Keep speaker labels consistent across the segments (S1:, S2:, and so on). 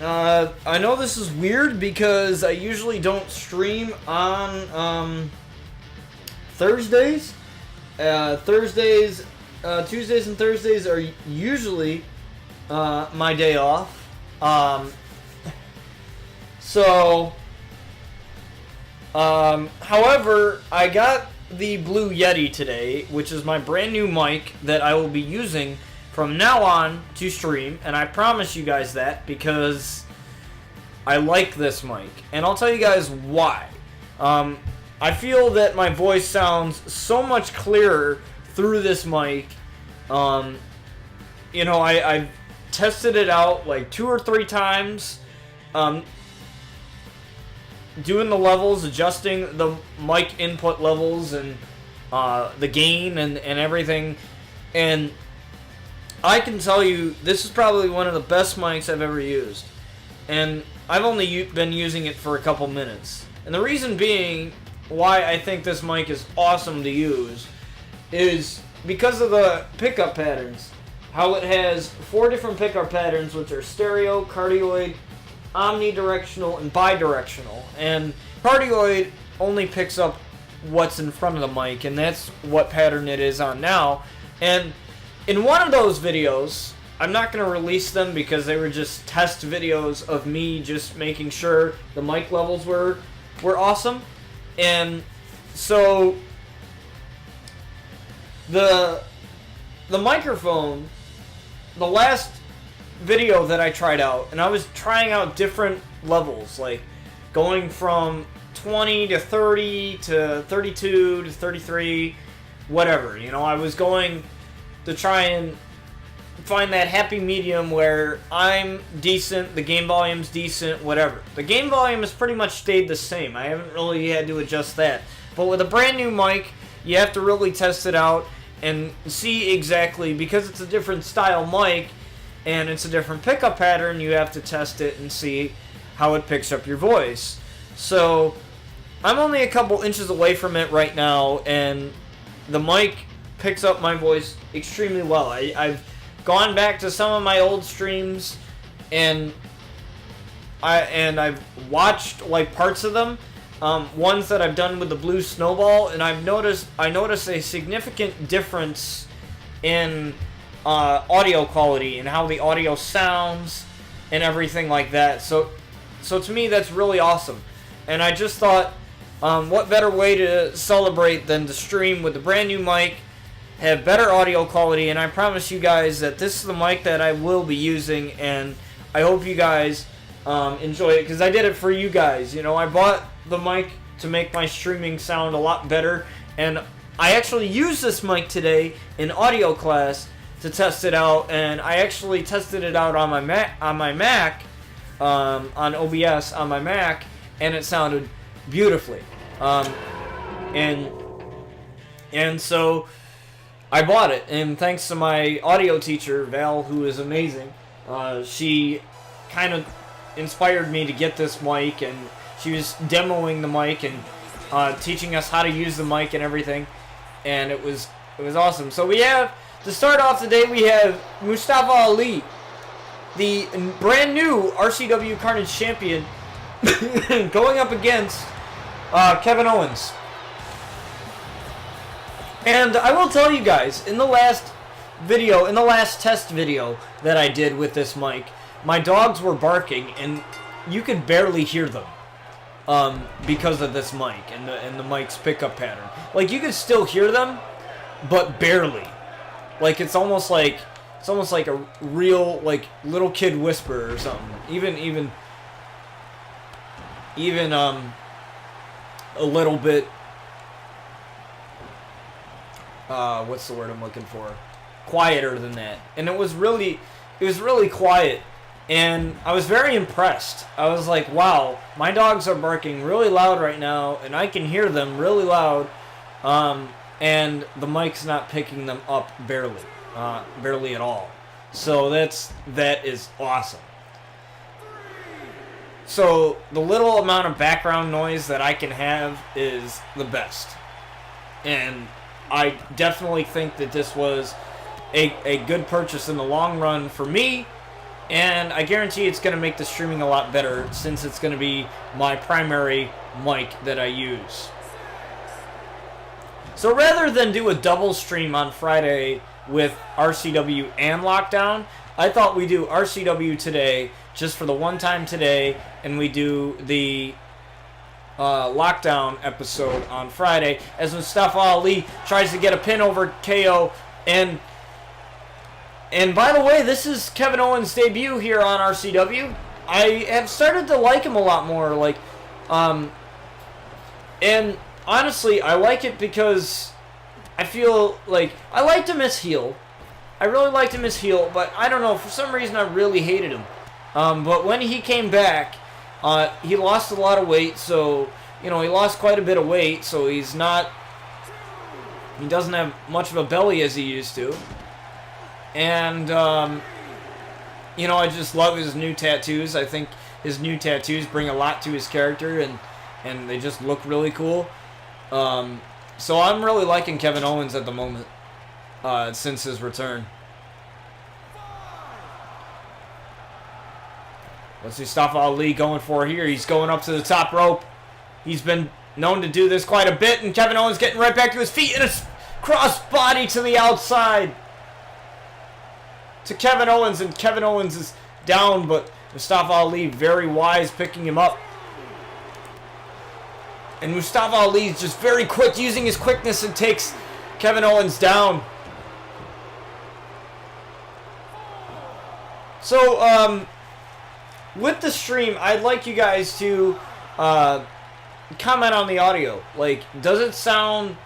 S1: I know this is weird because I usually don't stream on Thursdays. Tuesdays and Thursdays are usually my day off. However, I got the Blue Yeti today, which is my brand new mic that I will be using from now on to stream, and I promise you guys that because I like this mic, and I'll tell you guys why. I feel that my voice sounds so much clearer through this mic. I've tested it out like 2 or 3 times, doing the levels, adjusting the mic input levels and the gain and everything, and I can tell you this is probably one of the best mics I've ever used, and I've only been using it for a couple minutes. And the reason being why I think this mic is awesome to use is because of the pickup patterns. How it has 4 different pickup patterns, which are stereo, cardioid, omnidirectional, and bidirectional. And cardioid only picks up what's in front of the mic, and that's what pattern it is on now. And in one of those videos, I'm not going to release them because they were just test videos of me just making sure the mic levels were awesome. And so the microphone, the last video that I tried out, and I was trying out different levels, like going from 20 to 30 to 32 to 33, whatever. I was going to try and find that happy medium where I'm decent, the game volume's decent, whatever. The game volume has pretty much stayed the same. I haven't really had to adjust that. But with a brand new mic, you have to really test it out and see exactly, because it's a different style mic and it's a different pickup pattern, you have to test it and see how it picks up your voice. So I'm only a couple inches away from it right now, and the mic picks up my voice extremely well. I've gone back to some of my old streams, and I've watched like parts of them, ones that I've done with the Blue Snowball, and I noticed a significant difference in audio quality and how the audio sounds and everything like that. So to me, that's really awesome. And I just thought, what better way to celebrate than to stream with the brand new mic, have better audio quality, and I promise you guys that this is the mic that I will be using, and I hope you guys enjoy it, because I did it for you guys. I bought the mic to make my streaming sound a lot better, and I actually used this mic today in audio class to test it out, and I actually tested it out on my Mac, on OBS on my Mac, and it sounded beautifully. And so I bought it, and thanks to my audio teacher, Val, who is amazing, she kind of inspired me to get this mic, and she was demoing the mic and teaching us how to use the mic and everything, and it was awesome. So we have, to start off today, we have Mustafa Ali, the brand new RCW Carnage champion, going up against Kevin Owens. And I will tell you guys, in the last test video that I did with this mic, my dogs were barking, and you could barely hear them because of this mic and the mic's pickup pattern. Like, you could still hear them, but barely. Like, it's almost like a real, like, little kid whisper or something. Even a little bit. What's the word I'm looking for? Quieter than that. And it was really quiet, and I was very impressed. I was like, wow, my dogs are barking really loud right now, and I can hear them really loud, and the mic's not picking them up barely at all. So that is awesome. So the little amount of background noise that I can have is the best. And I definitely think that this was a good purchase in the long run for me, And I guarantee it's going to make the streaming a lot better since it's going to be my primary mic that I use. So rather than do a double stream on Friday with RCW and Lockdown, I thought we'd do RCW today just for the one time today, and we do the Lockdown episode on Friday as Mustafa Ali tries to get a pin over KO. And by the way, this is Kevin Owens' debut here on RCW. I have started to like him a lot more. Like, and honestly, I like it because I feel like I liked him as heel. I really liked him as heel, but I don't know, for some reason I really hated him. But when he came back, he lost a lot of weight, so, you know, he lost quite a bit of weight, so he doesn't have much of a belly as he used to. And, you know, I just love his new tattoos. I think his new tattoos bring a lot to his character, and they just look really cool. So I'm really liking Kevin Owens at the moment, since his return. What's Mustafa Ali going for here? He's going up to the top rope. He's been known to do this quite a bit, and Kevin Owens getting right back to his feet, and a cross body to the outside to Kevin Owens, and Kevin Owens is down, but Mustafa Ali very wise picking him up. And Mustafa Ali is just very quick, using his quickness, and takes Kevin Owens down. So, with the stream, I'd like you guys to comment on the audio. Like, does it sound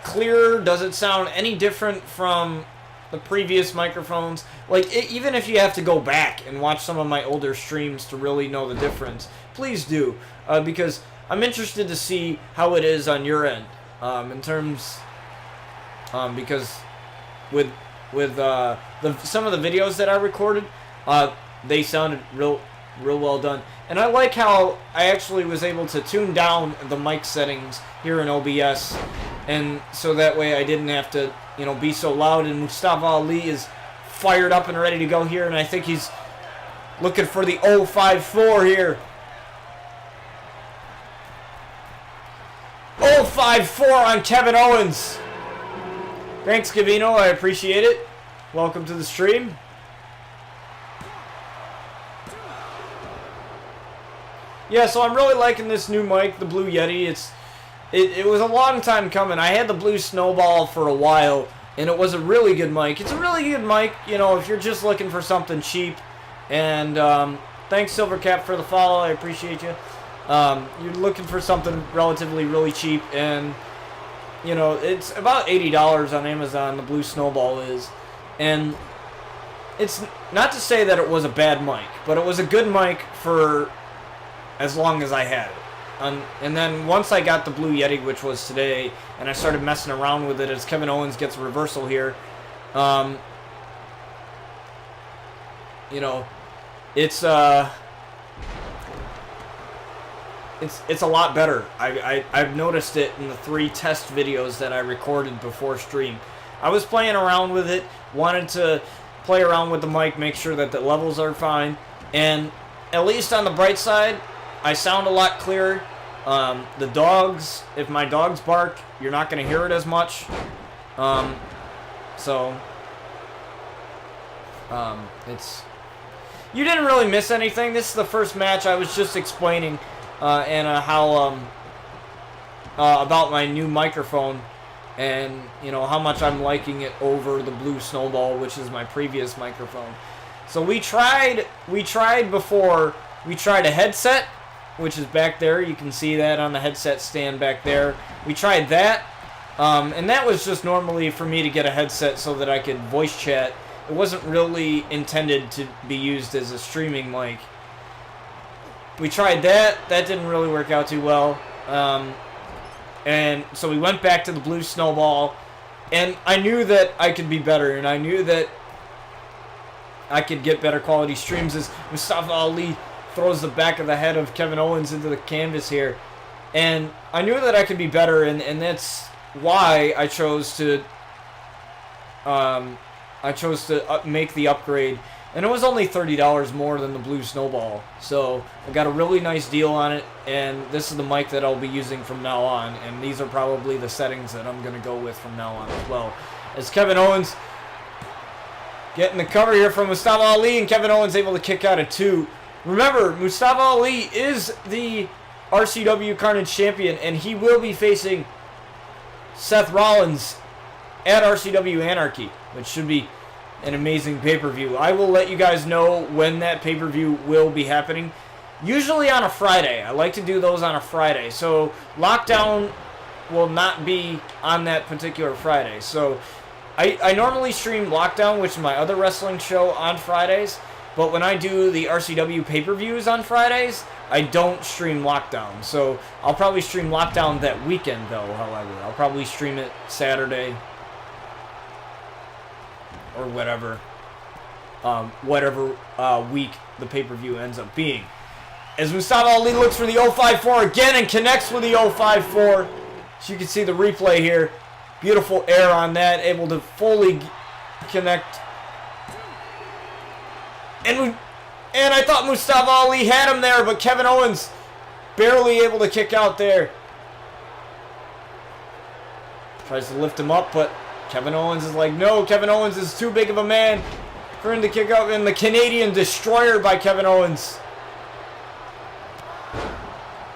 S1: clearer? Does it sound any different from the previous microphones? Like, even if you have to go back and watch some of my older streams to really know the difference, please do, because I'm interested to see how it is on your end, in terms, because with some of the videos that I recorded, they sounded real well done. And I like how I actually was able to tune down the mic settings here in OBS, and so that way I didn't have to, you know, be so loud. And Mustafa Ali is fired up and ready to go here, and I think he's looking for the 054 here. 054 on Kevin Owens. Thanks, Gavino. I appreciate it. Welcome to the stream. Yeah, so I'm really liking this new mic, the Blue Yeti. It was a long time coming. I had the Blue Snowball for a while, and it was a really good mic. It's a really good mic, you know, if you're just looking for something cheap. And thanks, Silvercap, for the follow. I appreciate you. You're looking for something relatively really cheap, and, you know, it's about $80 on Amazon, the Blue Snowball is. And it's not to say that it was a bad mic, but it was a good mic for as long as I had it. And then once I got the Blue Yeti, which was today, and I started messing around with it as Kevin Owens gets a reversal here, you know, it's a lot better. I've noticed it in the 3 test videos that I recorded before stream. I was playing around with it, wanted to play around with the mic, make sure that the levels are fine, and at least on the bright side, I sound a lot clearer. The dogs, if my dogs bark, you're not going to hear it as much. It's... You didn't really miss anything. This is the first match. I was just explaining, Anna, how, about my new microphone, and, you know, how much I'm liking it over the Blue Snowball, which is my previous microphone. So we tried before, we tried a headset, which is back there. You can see that on the headset stand back there. We tried that, and that was just normally for me to get a headset so that I could voice chat. It wasn't really intended to be used as a streaming mic. We tried that. That didn't really work out too well. And so we went back to the Blue Snowball, and I knew that I could be better, and I knew that I could get better quality streams as Mustafa Ali throws the back of the head of Kevin Owens into the canvas here. And I knew that I could be better, and that's why I chose to make the upgrade And it was only $30 more than the Blue Snowball. So I got a really nice deal on it. And this is the mic that I'll be using from now on. And these are probably the settings that I'm going to go with from now on as well. As Kevin Owens getting the cover here from Mustafa Ali. And Kevin Owens able to kick out at 2. Remember, Mustafa Ali is the RCW Carnage Champion. And he will be facing Seth Rollins at RCW Anarchy. Which should be an amazing pay-per-view. I will let you guys know when that pay-per-view will be happening. Usually on a Friday. I like to do those on a Friday. So Lockdown will not be on that particular Friday. So I normally stream Lockdown, which is my other wrestling show, on Fridays. But when I do the RCW pay-per-views on Fridays, I don't stream Lockdown. So I'll probably stream Lockdown that weekend, though, however. I'll probably stream it Saturday or whatever week the pay-per-view ends up being. As Mustafa Ali looks for the 054 again and connects with the 054. So you can see the replay here. Beautiful air on that, able to fully connect. And I thought Mustafa Ali had him there, but Kevin Owens barely able to kick out there. Tries to lift him up, but Kevin Owens is like, no, Kevin Owens is too big of a man for him to kick out. And the Canadian Destroyer by Kevin Owens.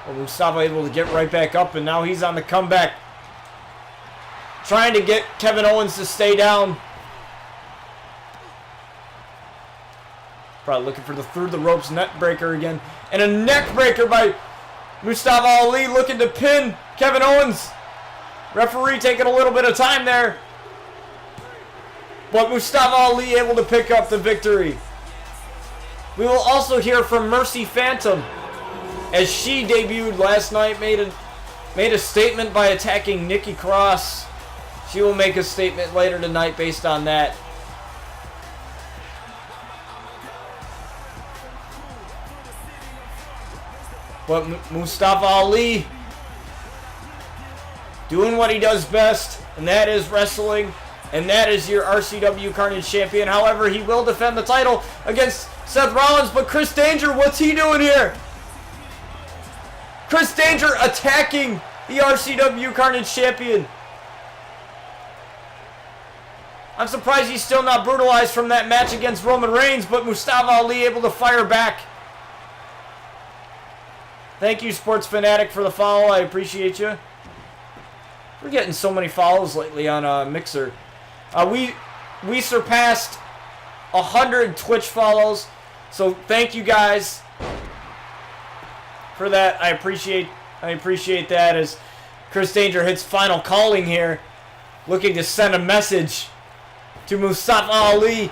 S1: Well, Mustafa able to get right back up, and now he's on the comeback. Trying to get Kevin Owens to stay down. Probably looking for the through the ropes neck breaker again. And a neck breaker by Mustafa Ali looking to pin Kevin Owens. Referee taking a little bit of time there. But Mustafa Ali able to pick up the victory. We will also hear from Mercy Phantom, as she debuted last night, made a statement by attacking Nikki Cross. She will make a statement later tonight based on that. But Mustafa Ali doing what he does best, and that is wrestling. And that is your RCW Carnage Champion. However, he will defend the title against Seth Rollins. But Chris Danger, what's he doing here? Chris Danger attacking the RCW Carnage Champion. I'm surprised he's still not brutalized from that match against Roman Reigns. But Mustafa Ali able to fire back. Thank you, Sports Fanatic, for the follow. I appreciate you. We're getting so many follows lately on Mixer. We surpassed 100 Twitch follows, so thank you guys for that. I appreciate that. As Chris Danger hits final calling here, looking to send a message to Mustafa Ali,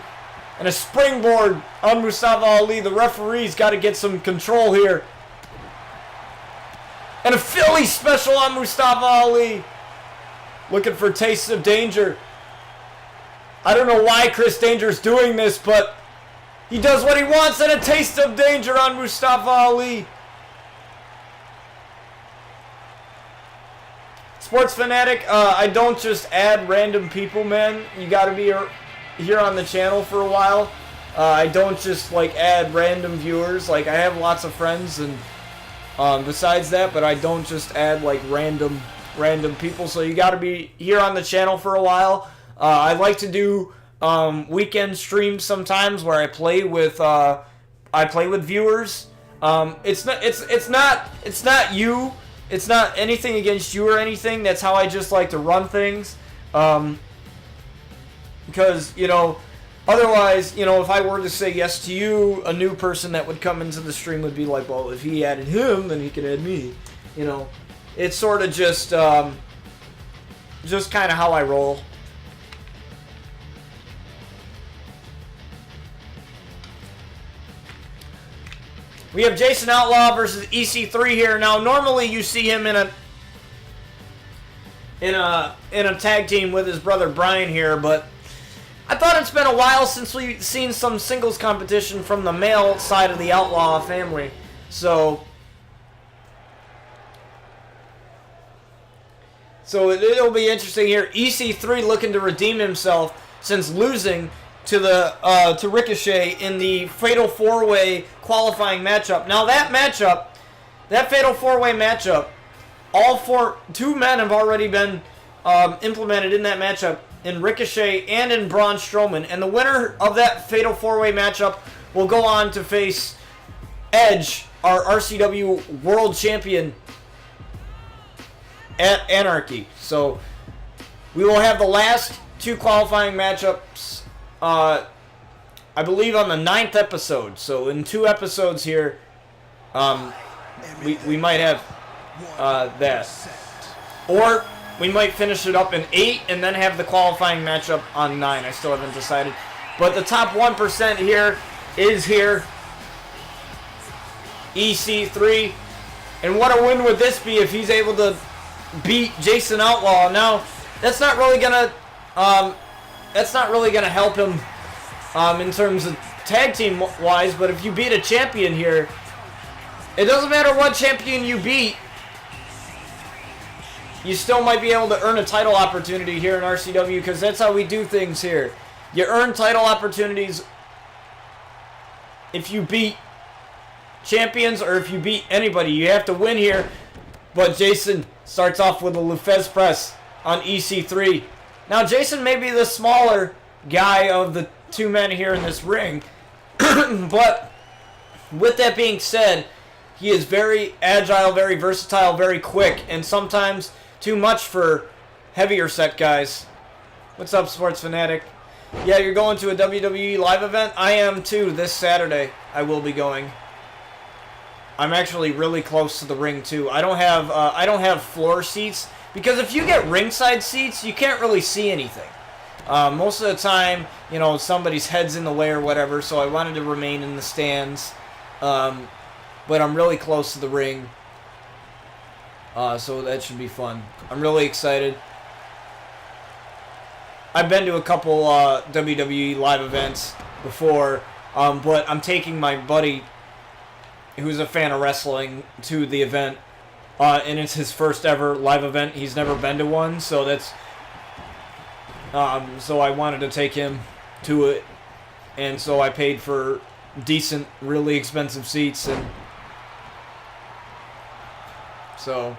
S1: and a springboard on Mustafa Ali. The referee's got to get some control here, and a Philly special on Mustafa Ali, looking for tastes of danger. I don't know why Chris Danger's doing this, but he does what he wants, and a taste of danger on Mustafa Ali. Sports Fanatic, I don't just add random people, man. You gotta be here on the channel for a while. I don't just, like, add random viewers. Like, I have lots of friends, and besides that, but I don't just add, like, random people. So you gotta be here on the channel for a while. I like to do weekend streams sometimes where I play with viewers. It's not you. It's not anything against you or anything. That's how I just like to run things. Because, you know, otherwise, you know, if I were to say yes to you, a new person that would come into the stream would be like, well, if he added him, then he could add me. You know, it's sort of just kind of how I roll. We have Jason Outlaw versus EC3 here. Now, normally you see him in a tag team with his brother Brian here, but I thought it's been a while since we've seen some singles competition from the male side of the Outlaw family. So it'll be interesting here. EC3 looking to redeem himself since losing to Ricochet in the Fatal 4-Way qualifying matchup. Now that Fatal 4-Way matchup, two men have already been implemented in that matchup, in Ricochet and in Braun Strowman, and the winner of that Fatal 4-Way matchup will go on to face Edge, our RCW World Champion, at Anarchy. So we will have the last two qualifying matchups, I believe, on the 9th episode. So in 2 episodes here, we might have that. Or we might finish it up in 8 and then have the qualifying matchup on 9. I still haven't decided. But the top 1% here is here. EC3. And what a win would this be if he's able to beat Jason Outlaw. Now, that's not really gonna help him in terms of tag team wise, but if you beat a champion here, it doesn't matter what champion you beat, you still might be able to earn a title opportunity here in RCW, because that's how we do things here. You earn title opportunities if you beat champions or if you beat anybody. You have to win here, but Jason starts off with a Lufez press on EC3. Now, Jason may be the smaller guy of the 2 men here in this ring, but with that being said, he is very agile, very versatile, very quick, and sometimes too much for heavier set guys. What's up, Sports Fanatic? Yeah, you're going to a WWE live event? I am too, this Saturday. I will be going. I'm actually really close to the ring too. I don't have floor seats, because if you get ringside seats, you can't really see anything. Most of the time, you know, somebody's head's in the way or whatever, so I wanted to remain in the stands. But I'm really close to the ring, so that should be fun. I'm really excited. I've been to a couple WWE live events before, but I'm taking my buddy, who's a fan of wrestling, to the event, and it's his first ever live event. He's never been to one, so that's so I wanted to take him to it, and so I paid for decent, really expensive seats, and so.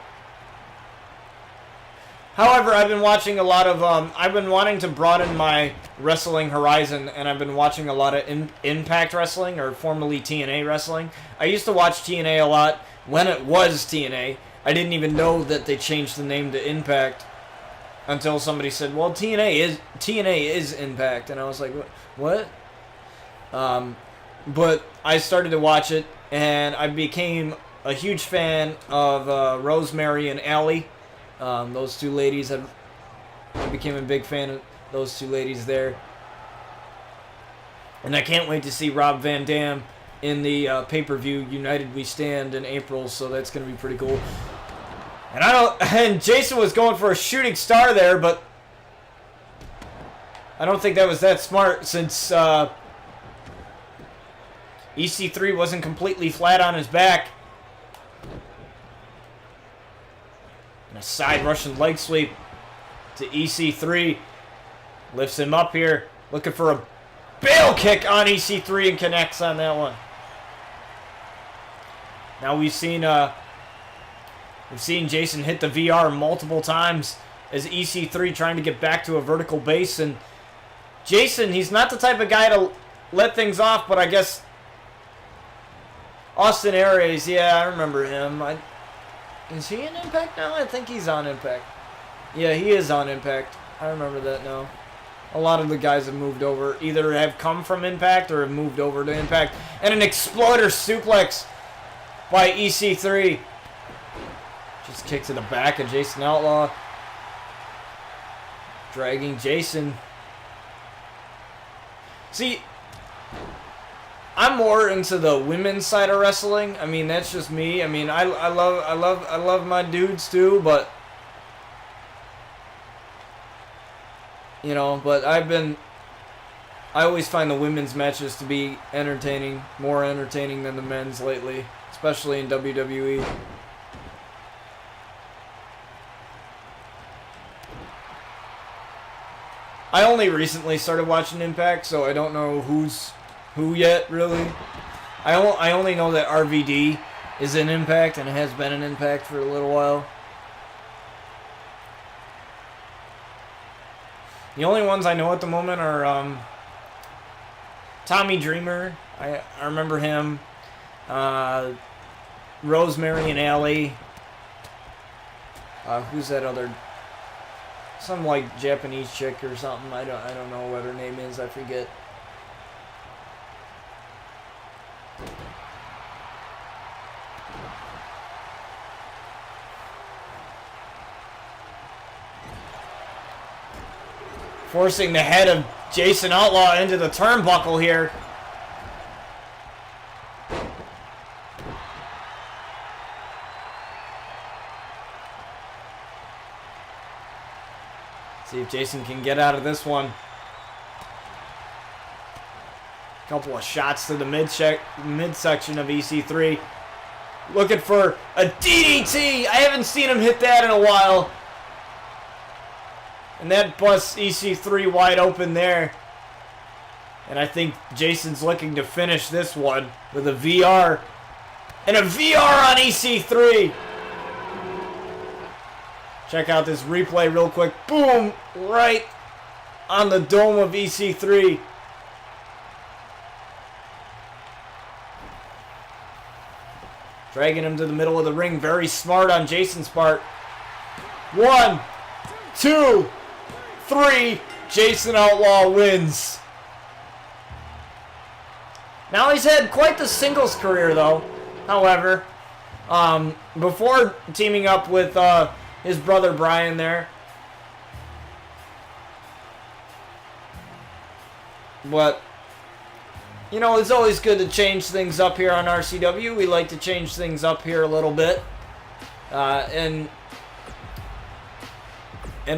S1: However, I've been watching a lot of, I've been wanting to broaden my wrestling horizon, and I've been watching a lot of Impact Wrestling, or formerly TNA Wrestling. I used to watch TNA a lot when it was TNA. I didn't even know that they changed the name to Impact until somebody said, well, TNA is Impact, and I was like, what? But I started to watch it, and I became a huge fan of Rosemary and Allie. Those 2 ladies, I became a big fan of those 2 ladies there. And I can't wait to see Rob Van Dam in the pay-per-view United We Stand in April, so that's going to be pretty cool. And Jason was going for a shooting star there, but I don't think that was that smart, since EC3 wasn't completely flat on his back. And a side Russian leg sweep to EC3. Lifts him up here. Looking for a bail kick on EC3 and connects on that one. Now we've seen Jason hit the VR multiple times as EC3 trying to get back to a vertical base. And Jason, he's not the type of guy to let things off, but I guess Austin Aries, yeah, I remember him. Is he in Impact now? I think he's on Impact. Yeah, he is on Impact. I remember that now. A lot of the guys have moved over. Either have come from Impact or have moved over to Impact. And an exploder suplex by EC3. Just kick to the back of Jason Outlaw. Dragging Jason. See, I'm more into the women's side of wrestling. I mean, that's just me. I mean, I love my dudes too, but you know, but I always find the women's matches to be entertaining, more entertaining than the men's lately, especially in WWE. I only recently started watching Impact, so I don't know who's who yet, really. I only know that RVD is in Impact, and it has been in Impact for a little while. The only ones I know at the moment are Tommy Dreamer. I remember him. Rosemary and Allie. Who's that other? Some like Japanese chick or something. I don't know what her name is. I forget. Forcing the head of Jason Outlaw into the turnbuckle here. See if Jason can get out of this one. Couple of shots to the midsection of EC3. Looking for a DDT. I haven't seen him hit that in a while. And that busts EC3 wide open there. And I think Jason's looking to finish this one with a VR. And a VR on EC3. Check out this replay real quick. Boom! Right on the dome of EC3. Dragging him to the middle of the ring. Very smart on Jason's part. 1, 2, 3. Jason Outlaw wins. Now he's had quite the singles career though. However, before teaming up with his brother Brian there. But, you know, it's always good to change things up here on RCW. We like to change things up here a little bit. And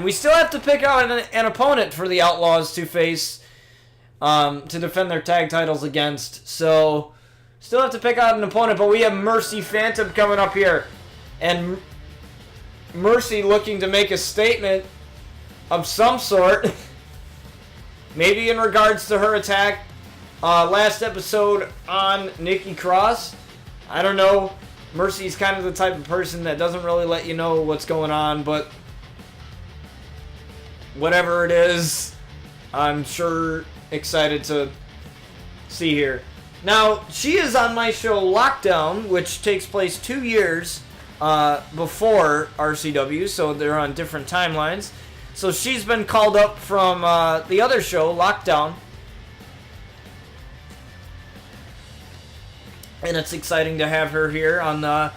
S1: we still have to pick out an opponent for the Outlaws to face, to defend their tag titles against. So, still have to pick out an opponent, but we have Mercy Phantom coming up here. And Mercy looking to make a statement of some sort. Maybe in regards to her attack last episode on Nikki Cross. I don't know. Mercy's kind of the type of person that doesn't really let you know what's going on, but whatever it is, I'm sure excited to see here. Now, she is on my show Lockdown, which takes place 2 years before RCW, so they're on different timelines. So she's been called up from the other show, Lockdown. And it's exciting to have her here on the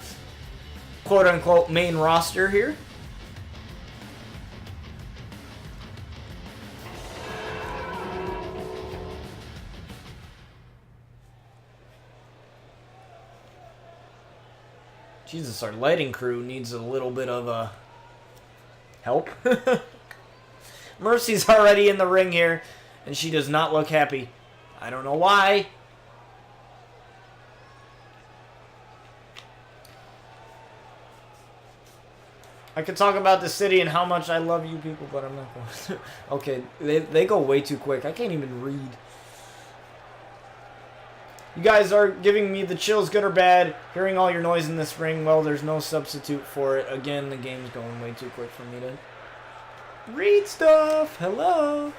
S1: quote-unquote main roster here. Jesus, our lighting crew needs a little bit of help. Mercy's already in the ring here, and she does not look happy. I don't know why. I could talk about the city and how much I love you people, but I'm not going to. Okay, they go way too quick. I can't even read. You guys are giving me the chills, good or bad. Hearing all your noise in this ring, well, there's no substitute for it. Again, the game's going way too quick for me to read stuff. Hello.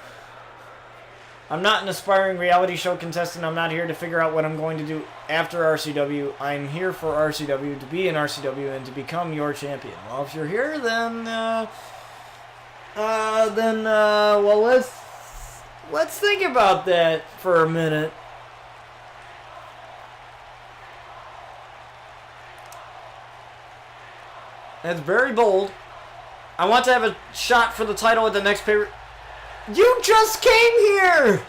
S1: I'm not an aspiring reality show contestant. I'm not here to figure out what I'm going to do after RCW. I'm here for RCW, to be in RCW, and to become your champion. Well, if you're here, then well, let's think about that for a minute. That's very bold. I want to have a shot for the title at the next pay. You just came here!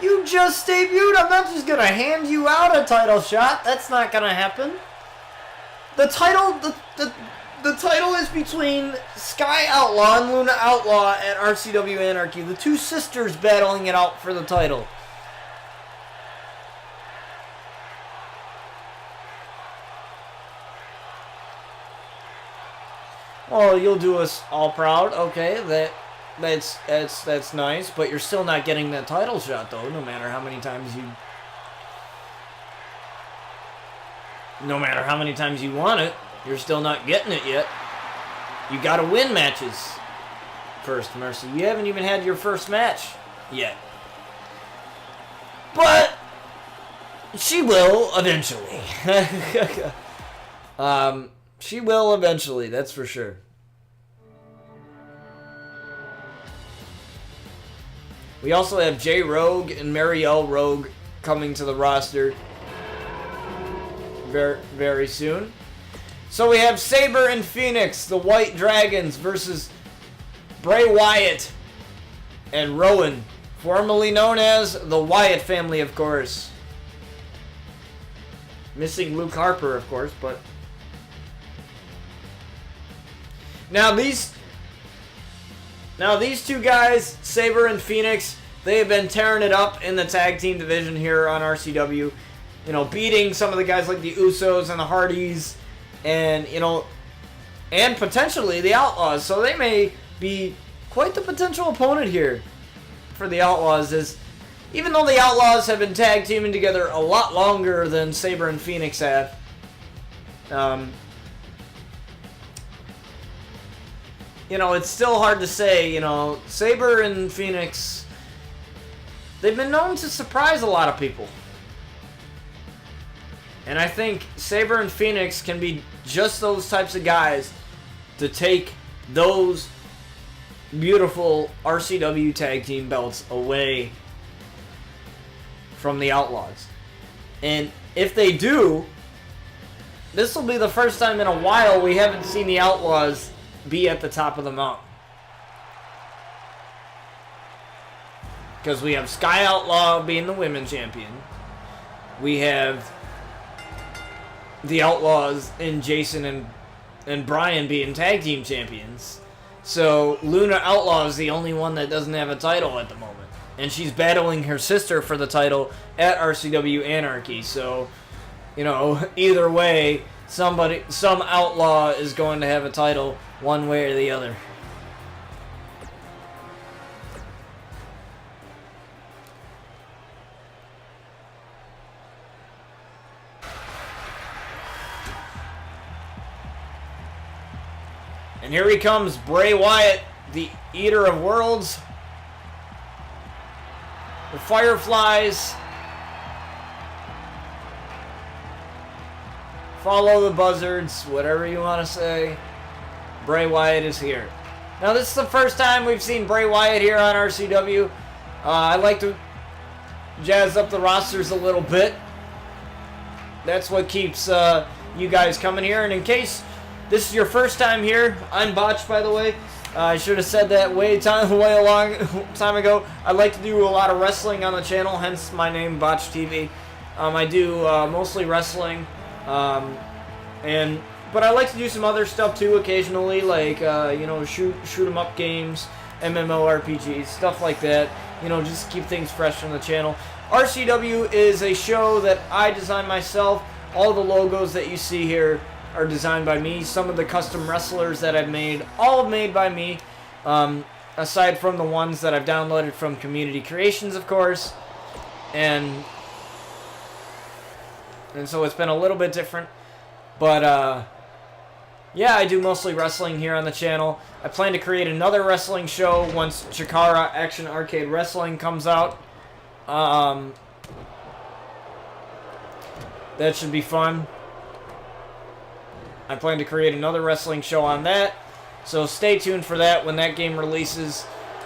S1: You just debuted. I'm not just going to hand you out a title shot. That's not going to happen. The title the title is between Sky Outlaw and Luna Outlaw at RCW Anarchy. The two sisters battling it out for the title. Oh, you'll do us all proud. Okay, That's nice, but you're still not getting that title shot though. No matter how many times you want it, you're still not getting it yet. You gotta win matches first, Mercy. You haven't even had your first match yet. But she will eventually. She will eventually, that's for sure. We also have Jay Rogue and Marielle Rogue coming to the roster very, very soon. So we have Sabre and Phoenix, the White Dragons, versus Bray Wyatt and Rowan, formerly known as the Wyatt family, of course. Missing Luke Harper, of course, but... Now these two guys, Sabre and Phoenix, they have been tearing it up in the tag team division here on RCW. You know, beating some of the guys like the Usos and the Hardys, and, you know, and potentially the Outlaws. So they may be quite the potential opponent here for the Outlaws, as even though the Outlaws have been tag teaming together a lot longer than Sabre and Phoenix have. You know, it's still hard to say. You know, Sabre and Phoenix, they've been known to surprise a lot of people. And I think Sabre and Phoenix can be just those types of guys to take those beautiful RCW tag team belts away from the Outlaws. And if they do, this will be the first time in a while we haven't seen the Outlaws be at the top of the mountain. Because we have Sky Outlaw being the women's champion. We have the Outlaws and Jason and Brian being tag team champions. So Luna Outlaw is the only one that doesn't have a title at the moment. And she's battling her sister for the title at RCW Anarchy. So, you know, either way, some outlaw is going to have a title one way or the other. And here he comes, Bray Wyatt, the Eater of Worlds. The Fireflies. Follow the buzzards, whatever you want to say. Bray Wyatt is here. Now, this is the first time we've seen Bray Wyatt here on RCW. I like to jazz up the rosters a little bit. That's what keeps you guys coming here. And in case this is your first time here, I'm Botch, by the way. I should have said that way a long time ago. I like to do a lot of wrestling on the channel, hence my name, Botch TV. I do mostly wrestling, but I like to do some other stuff too occasionally, like you know, shoot 'em up games, MMORPGs, stuff like that. You know, just keep things fresh on the channel. RCW is a show that I design myself. All the logos that you see here are designed by me. Some of the custom wrestlers that I've made, all made by me, aside from the ones that I've downloaded from Community Creations, of course. And so it's been a little bit different. But, yeah, I do mostly wrestling here on the channel. I plan to create another wrestling show once Chikara Action Arcade Wrestling comes out. That should be fun. I plan to create another wrestling show on that, so stay tuned for that when that game releases.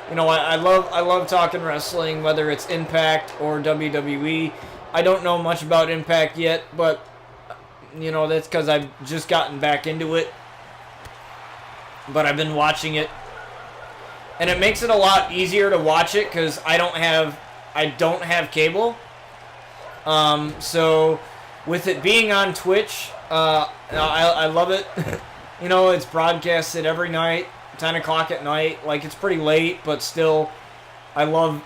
S1: You know, I love talking wrestling, whether it's Impact or WWE. I don't know much about Impact yet, but, you know, that's because I've just gotten back into it. But I've been watching it, and it makes it a lot easier to watch it because I don't have cable. So with it being on Twitch, I love it. You know, it's broadcasted every night, 10 o'clock at night. Like, it's pretty late, but still, I love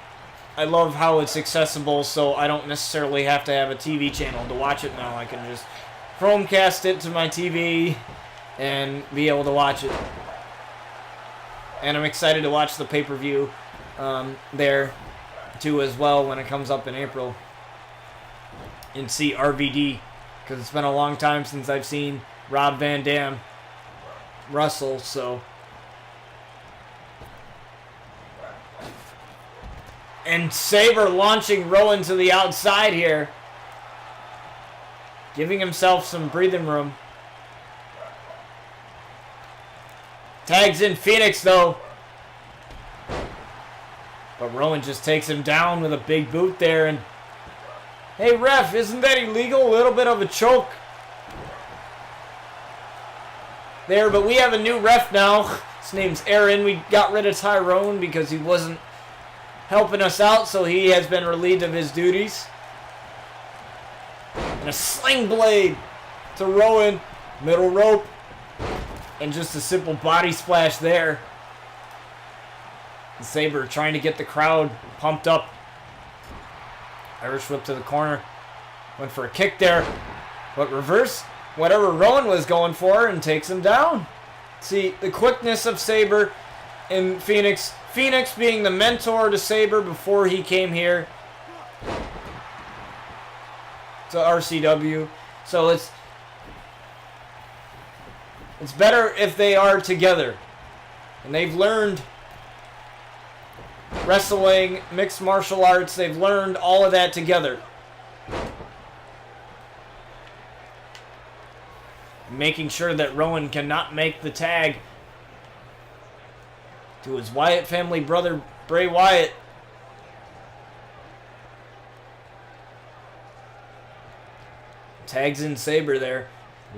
S1: how it's accessible, so I don't necessarily have to have a TV channel to watch it now. I can just Chromecast it to my TV and be able to watch it. And I'm excited to watch the pay-per-view there, too, as well, when it comes up in April. And see RVD, because it's been a long time since I've seen Rob Van Dam wrestle, so... And Sabre launching Rowan to the outside here. Giving himself some breathing room. Tags in Phoenix, though. But Rowan just takes him down with a big boot there. And hey, ref, isn't that illegal? A little bit of a choke there, but we have a new ref now. His name's Aaron. We got rid of Tyrone because he wasn't helping us out, so he has been relieved of his duties. And a sling blade to Rowan. Middle rope. And just a simple body splash there. And Sabre trying to get the crowd pumped up. Irish whip to the corner. Went for a kick there. But reverse whatever Rowan was going for and takes him down. See, the quickness of Sabre in Phoenix. Phoenix being the mentor to Sabre before he came here to RCW. So it's better if they are together. And they've learned wrestling, mixed martial arts. They've learned all of that together. Making sure that Rowan cannot make the tag to his Wyatt family brother, Bray Wyatt. Tags in Sabre there.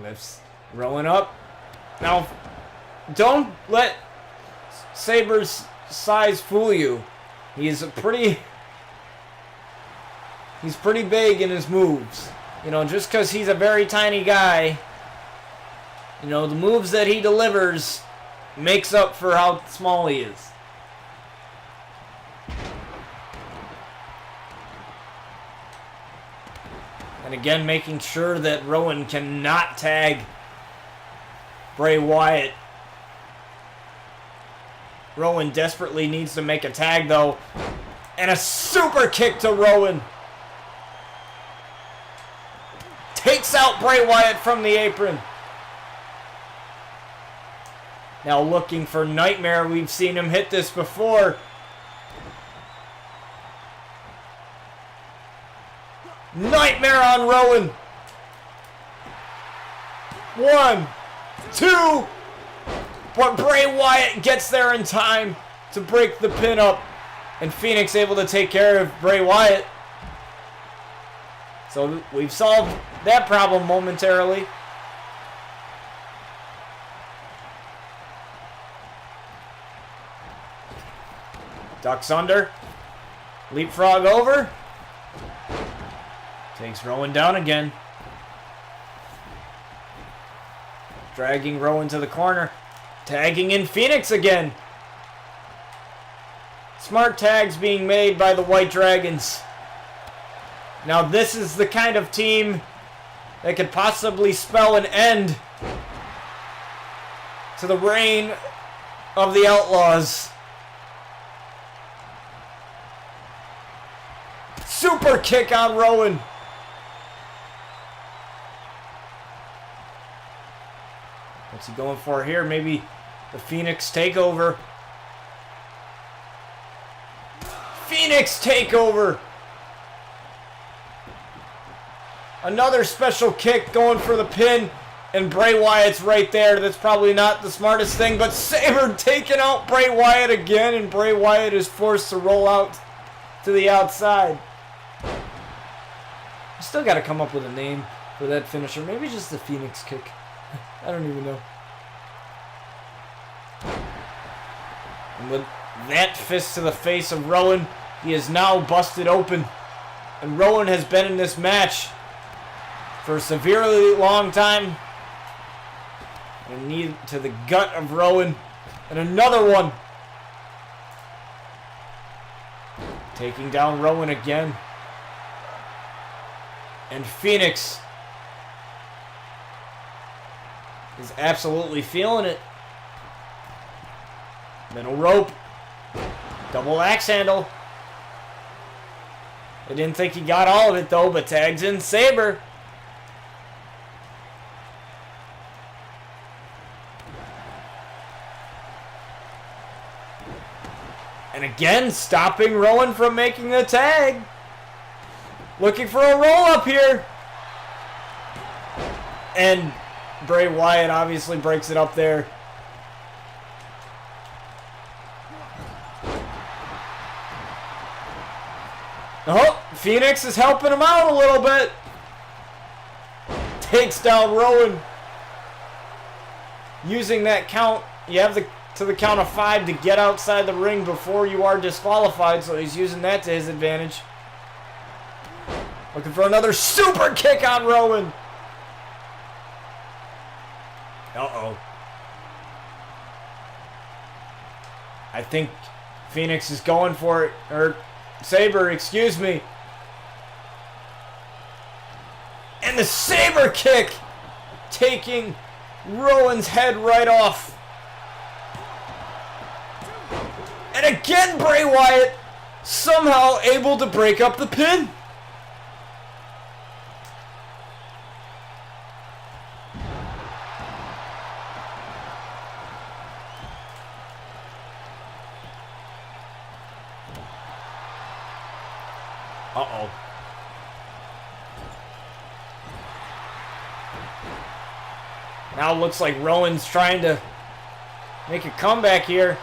S1: Lifts Rowan up. Now, don't let Sabre's size fool you. He's pretty big in his moves. You know, just because he's a very tiny guy, you know, the moves that he delivers makes up for how small he is. And again, making sure that Rowan cannot tag Bray Wyatt. Rowan desperately needs to make a tag, though. And a super kick to Rowan. Takes out Bray Wyatt from the apron. Now looking for Nightmare. We've seen him hit this before. Nightmare on Rowan. 1, 2. But Bray Wyatt gets there in time to break the pin up. And Phoenix able to take care of Bray Wyatt. So we've solved that problem momentarily. Ducks under. Leapfrog over. Takes Rowan down again. Dragging Rowan to the corner. Tagging in Phoenix again. Smart tags being made by the White Dragons. Now this is the kind of team that could possibly spell an end to the reign of the Outlaws. Super kick on Rowan. What's he going for here? Maybe the Phoenix takeover. Phoenix takeover. Another special kick going for the pin. And Bray Wyatt's right there. That's probably not the smartest thing. But Sabre taking out Bray Wyatt again. And Bray Wyatt is forced to roll out to the outside. I still got to come up with a name for that finisher. Maybe just the Phoenix kick. I don't even know. And with that fist to the face of Rowan, he is now busted open. And Rowan has been in this match for a severely long time. And knee to the gut of Rowan. And another one. Taking down Rowan again. And Phoenix is absolutely feeling it. Middle rope. Double axe handle. I didn't think he got all of it though, but tags in Sabre. And again, stopping Rowan from making the tag. Looking for a roll-up here. And Bray Wyatt obviously breaks it up there. Oh, Phoenix is helping him out a little bit. Takes down Rowan. Using that count, you have to the count of 5 to get outside the ring before you are disqualified, so he's using that to his advantage. Looking for another super kick on Rowan. Uh-oh. I think Phoenix is going for it. Or Sabre, excuse me. And the Sabre kick taking Rowan's head right off. And again, Bray Wyatt somehow able to break up the pin. Uh-oh. Now it looks like Rowan's trying to make a comeback here.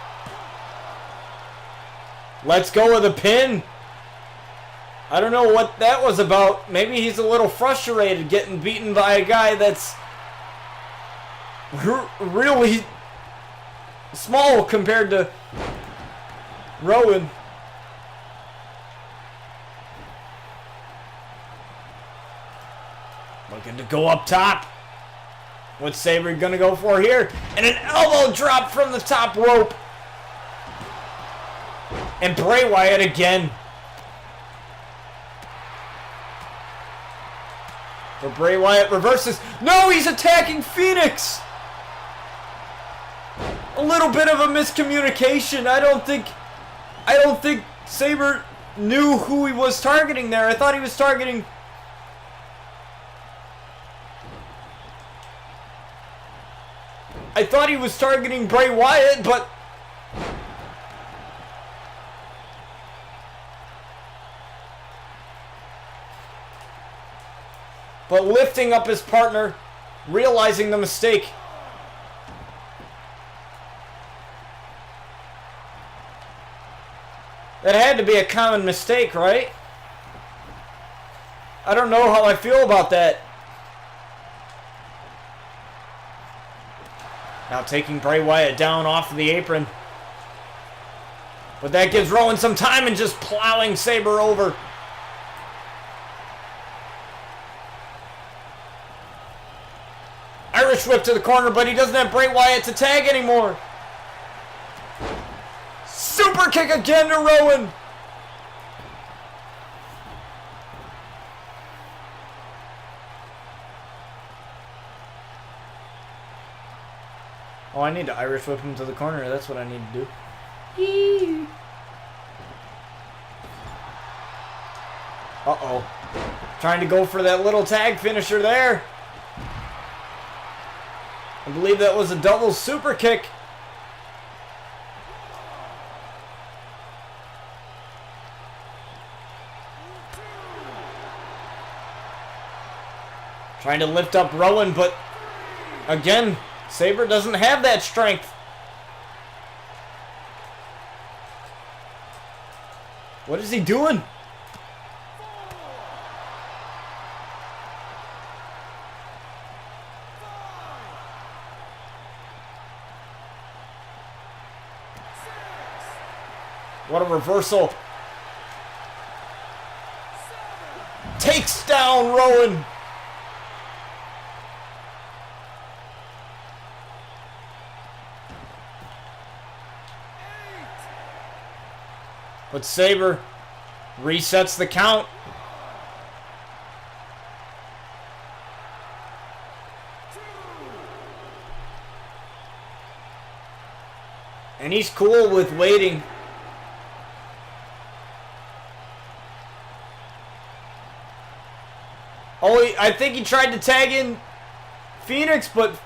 S1: Let's go with a pin. I don't know what that was about. Maybe he's a little frustrated getting beaten by a guy that's really small compared to Rowan. Looking to go up top. What's Sabre gonna go for here? And an elbow drop from the top rope. And Bray Wyatt again. But Bray Wyatt reverses. No, he's attacking Phoenix. A little bit of a miscommunication. I don't think Sabre knew who he was targeting there. I thought he was targeting Bray Wyatt, but lifting up his partner, realizing the mistake. That had to be a common mistake, right? I don't know how I feel about that. Now taking Bray Wyatt down off of the apron. But that gives Rowan some time and just plowing Sabre over. Irish whip to the corner, but he doesn't have Bray Wyatt to tag anymore. Super kick again to Rowan. Oh, I need to Irish whip him to the corner. That's what I need to do. Yee. Uh-oh. Trying to go for that little tag finisher there. I believe that was a double super kick. Trying to lift up Rowan, but again, Sabre doesn't have that strength. What is he doing? What a reversal. Takes down Rowan. But Sabre resets the count. And he's cool with waiting. Oh, I think he tried to tag in Phoenix, but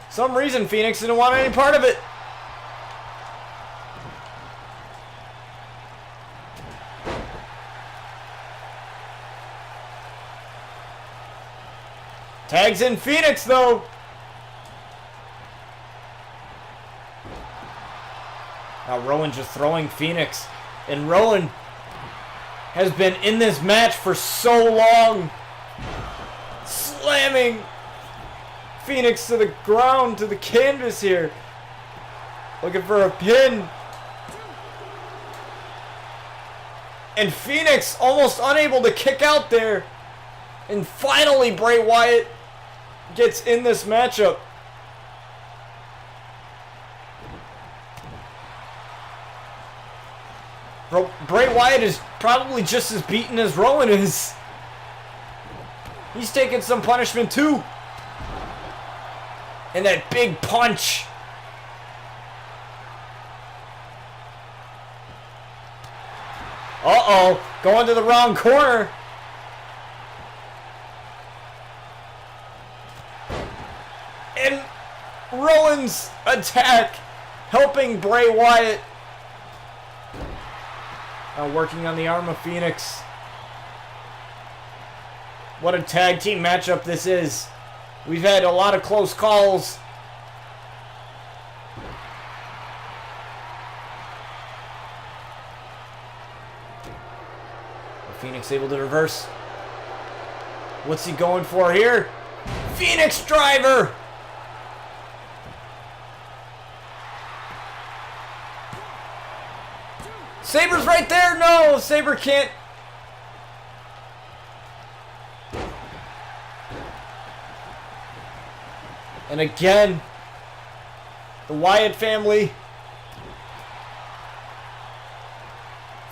S1: some reason Phoenix didn't want any part of it. Tags in Phoenix, though. Now Rowan just throwing Phoenix. And Rowan has been in this match for so long. Slamming Phoenix to the ground, to the canvas here. Looking for a pin. And Phoenix almost unable to kick out there. And finally Bray Wyatt gets in this matchup. Bray Wyatt is probably just as beaten as Rowan is. He's taking some punishment too. And that big punch. Uh-oh, going to the wrong corner. And Rowan's attack helping Bray Wyatt. Working on the arm of Phoenix. What a tag team matchup this is. We've had a lot of close calls. Phoenix able to reverse. What's he going for here? Phoenix driver! Saber's right there! No! Saber can't. And again, the Wyatt family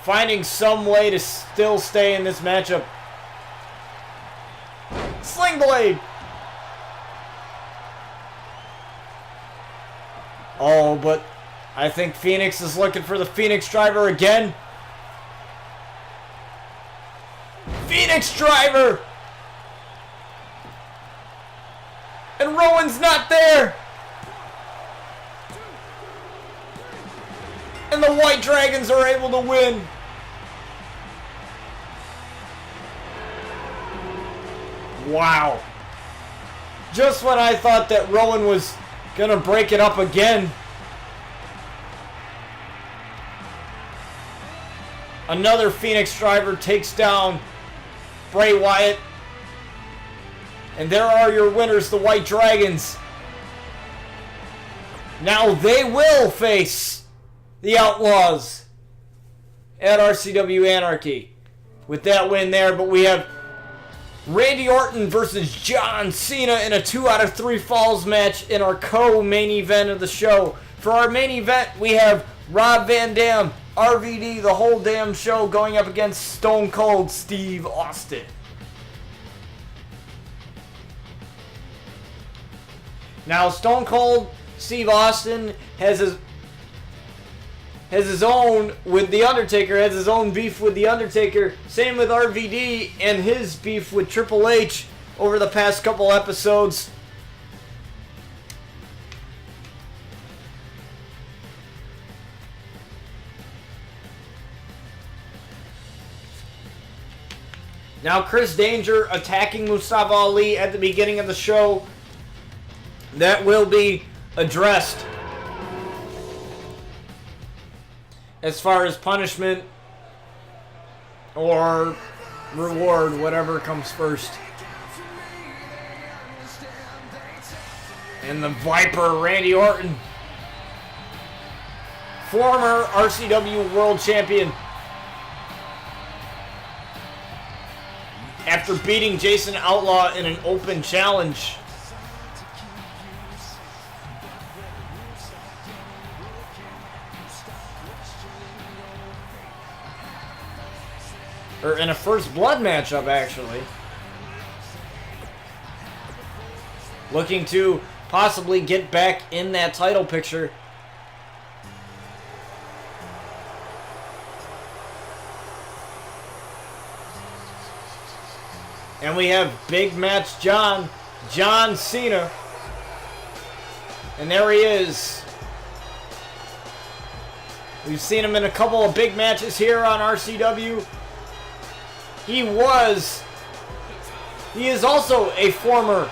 S1: finding some way to still stay in this matchup. Sling blade! Oh, but I think Phoenix is looking for the Phoenix driver again. Phoenix driver! And Rowan's not there! And the White Dragons are able to win. Wow. Just when I thought that Rowan was gonna break it up again, another Phoenix driver takes down Bray Wyatt. And there are your winners, the White Dragons. Now they will face the Outlaws at RCW Anarchy with that win there. But we have Randy Orton versus John Cena in a 2 out of 3 falls match in our co-main event of the show. For our main event, we have Rob Van Dam, RVD, the whole damn show, going up against Stone Cold Steve Austin. Now, Stone Cold Steve Austin has his own with The Undertaker, has his own beef with The Undertaker. Same with RVD and his beef with Triple H over the past couple episodes. Now, Chris Danger attacking Mustafa Ali at the beginning of the show. That will be addressed as far as punishment or reward, whatever comes first. And the Viper, Randy Orton, former RCW World Champion, after beating Jason Outlaw in an open challenge. Or in a first blood matchup, actually. Looking to possibly get back in that title picture. And we have Big Match John Cena. And there he is. We've seen him in a couple of big matches here on RCW. He is also a former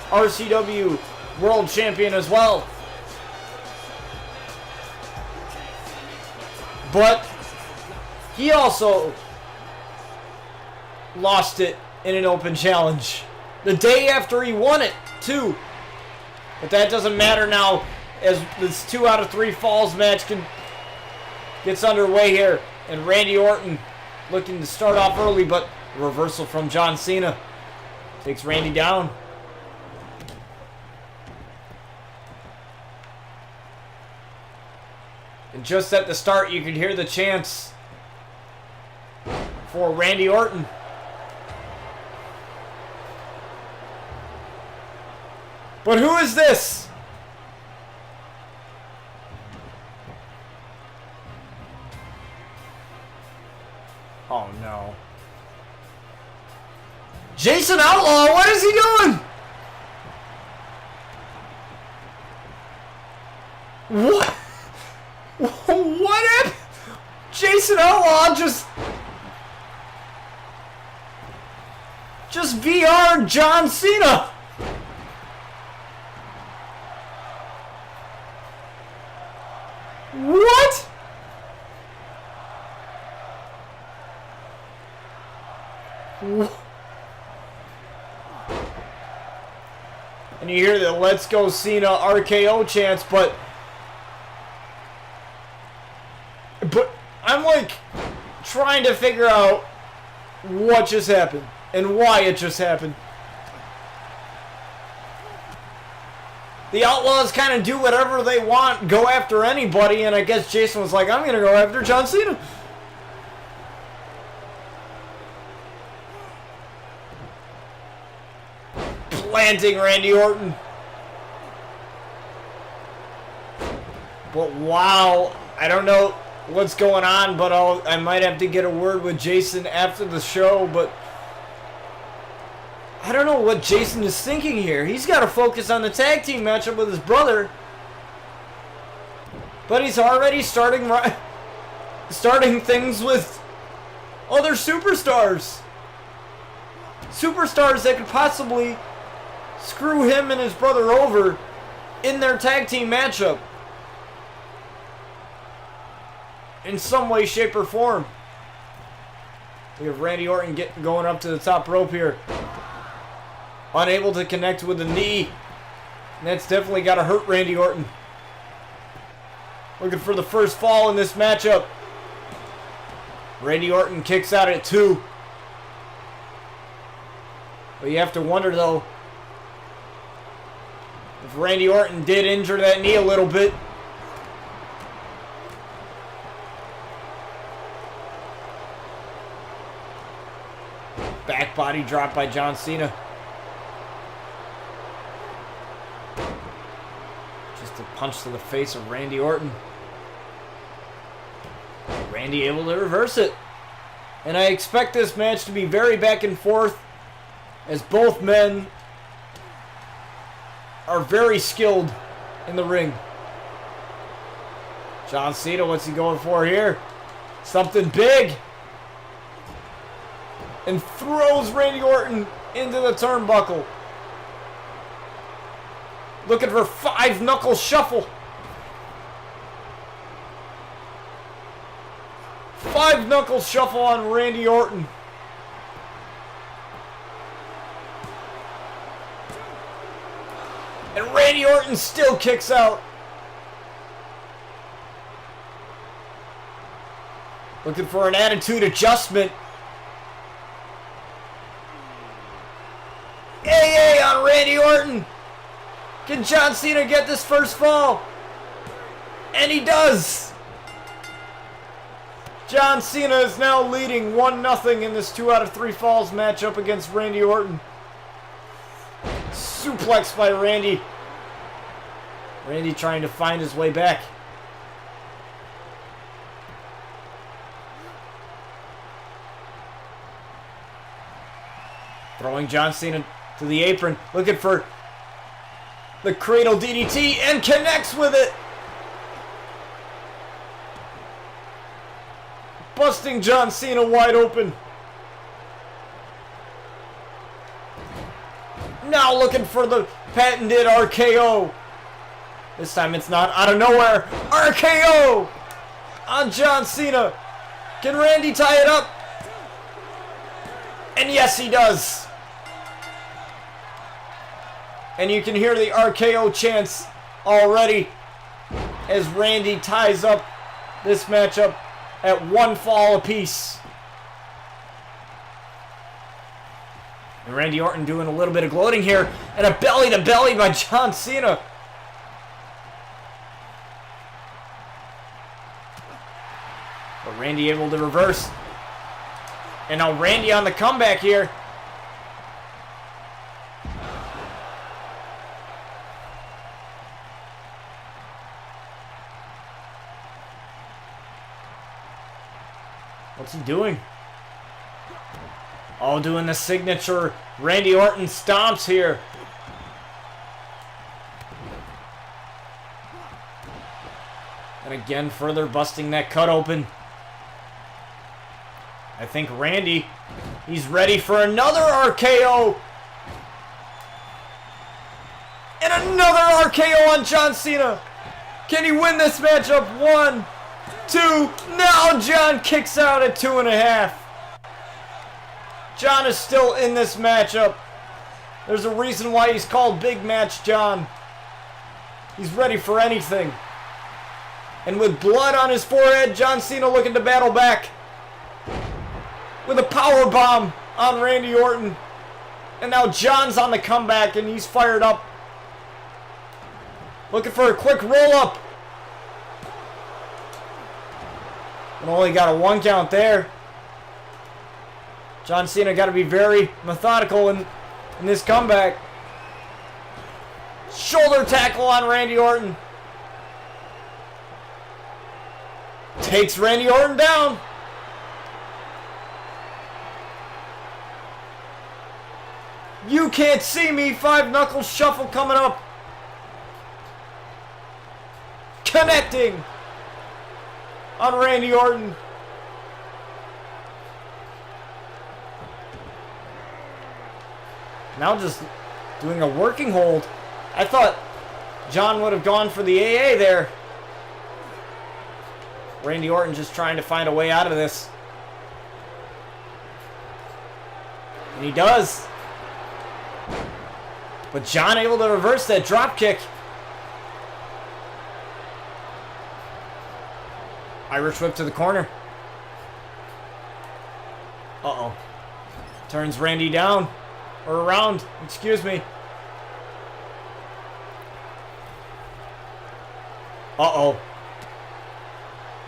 S1: RCW World Champion as well. But he also lost it in an open challenge the day after he won it too. But that doesn't matter now, as this 2 out of 3 falls match gets underway here, and Randy Orton looking to start off early, but reversal from John Cena takes Randy down. And just at the start, you could hear the chants for Randy Orton. But who is this? Oh no. Jason Outlaw, what is he doing? What? What happened? Jason Outlaw just VR John Cena. What? And you hear the "Let's Go Cena" RKO chants, but I'm like trying to figure out what just happened and why it just happened. The Outlaws kind of do whatever they want, go after anybody, and I guess Jason was like, I'm going to go after John Cena. Planting Randy Orton. But wow, I don't know what's going on, but I might have to get a word with Jason after the show, but I don't know what Jason is thinking here. He's got to focus on the tag team matchup with his brother. But he's already starting things with other superstars. Superstars that could possibly screw him and his brother over in their tag team matchup. In some way, shape, or form. We have Randy Orton going up to the top rope here. Unable to connect with the knee. And that's definitely got to hurt Randy Orton. Looking for the first fall in this matchup. Randy Orton kicks out at 2. But you have to wonder, though, if Randy Orton did injure that knee a little bit. Back body drop by John Cena. Just a punch to the face of Randy Orton. Randy able to reverse it. And I expect this match to be very back and forth, as both men are very skilled in the ring. John Cena, what's he going for here? Something big. And throws Randy Orton into the turnbuckle. Looking for 5-knuckle shuffle. 5-knuckle shuffle on Randy Orton. And Randy Orton still kicks out. Looking for an attitude adjustment. AA on Randy Orton. Can John Cena get this first fall? And he does. John Cena is now leading 1-0 in this 2 out of 3 falls matchup against Randy Orton. Suplex by Randy. Randy trying to find his way back. Throwing John Cena to the apron, looking for the cradle DDT, and connects with it. Busting John Cena wide open. Now looking for the patented RKO. This time it's not out of nowhere. RKO on John Cena. Can Randy tie it up? And yes, he does. And you can hear the RKO chants already as Randy ties up this matchup at one fall apiece. And Randy Orton doing a little bit of gloating here. And a belly-to-belly by John Cena. But Randy able to reverse. And now Randy on the comeback here. What's he doing? Oh, doing the signature Randy Orton stomps here. And again, further busting that cut open. I think Randy, he's ready for another RKO. And another RKO on John Cena. Can he win this matchup? 1, 2. Now John kicks out at 2.5. John is still in this matchup. There's a reason why he's called Big Match John. He's ready for anything. And with blood on his forehead, John Cena looking to battle back. With a power bomb on Randy Orton. And now John's on the comeback and he's fired up. Looking for a quick roll up. And only got a 1 count there. John Cena got to be very methodical in this comeback. Shoulder tackle on Randy Orton. Takes Randy Orton down. You can't see me. 5-knuckle shuffle coming up. Connecting on Randy Orton. Now just doing a working hold. I thought John would have gone for the AA there. Randy Orton just trying to find a way out of this. And he does. But John able to reverse that drop kick. Irish whip to the corner. Uh-oh. Turns Randy down. Or around. Excuse me. Uh-oh.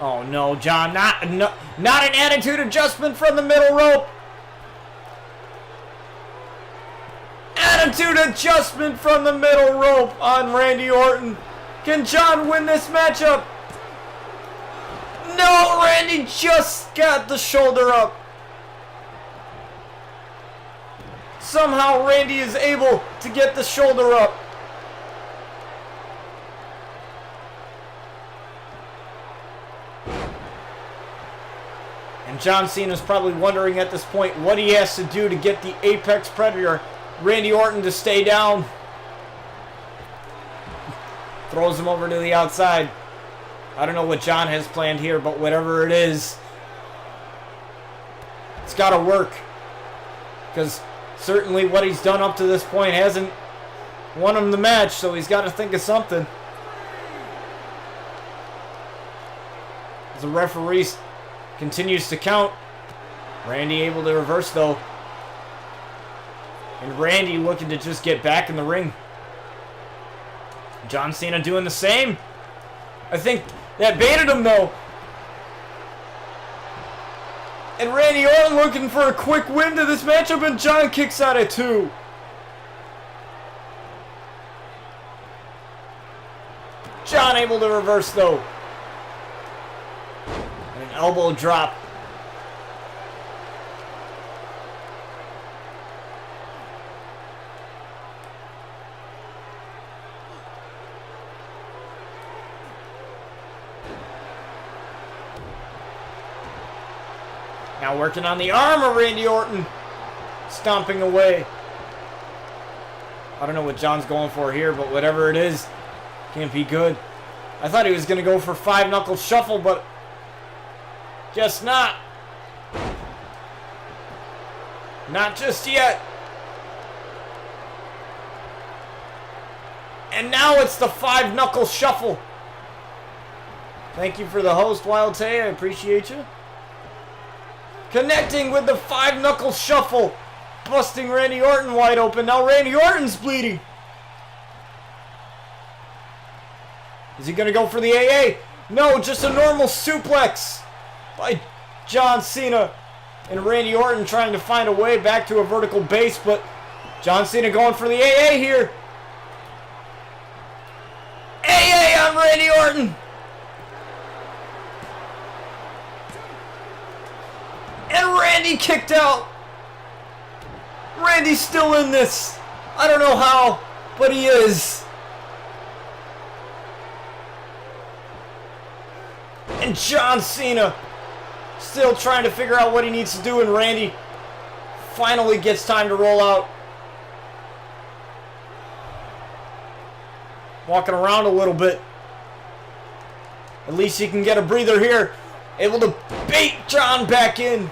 S1: Oh no, John. Not an attitude adjustment from the middle rope. Attitude adjustment from the middle rope on Randy Orton. Can John win this matchup? No, Randy just got the shoulder up. Somehow Randy is able to get the shoulder up. And John Cena is probably wondering at this point what he has to do to get the Apex Predator, Randy Orton, to stay down. Throws him over to the outside. I don't know what John has planned here, but whatever it is, it's got to work. Because certainly what he's done up to this point hasn't won him the match, so he's got to think of something. As the referee continues to count. Randy able to reverse though. And Randy looking to just get back in the ring. John Cena doing the same. I think that baited him though. And Randy Orton looking for a quick win to this matchup, and John kicks out at 2. John able to reverse though. And an elbow drop. Now working on the arm of Randy Orton. Stomping away. I don't know what John's going for here, but whatever it is, can't be good. I thought he was going to go for 5-knuckle shuffle, but guess not. Not just yet. And now it's the 5-knuckle shuffle. Thank you for the host, Wild Tay. I appreciate you. Connecting with the 5-knuckle shuffle. Busting Randy Orton wide open. Now Randy Orton's bleeding. Is he going to go for the AA? No, just a normal suplex by John Cena. And Randy Orton trying to find a way back to a vertical base, but John Cena going for the AA here. AA on Randy Orton. And Randy kicked out. Randy's still in this. I don't know how, but he is. And John Cena still trying to figure out what he needs to do, and Randy finally gets time to roll out. Walking around a little bit. At least he can get a breather here. Able to bait John back in.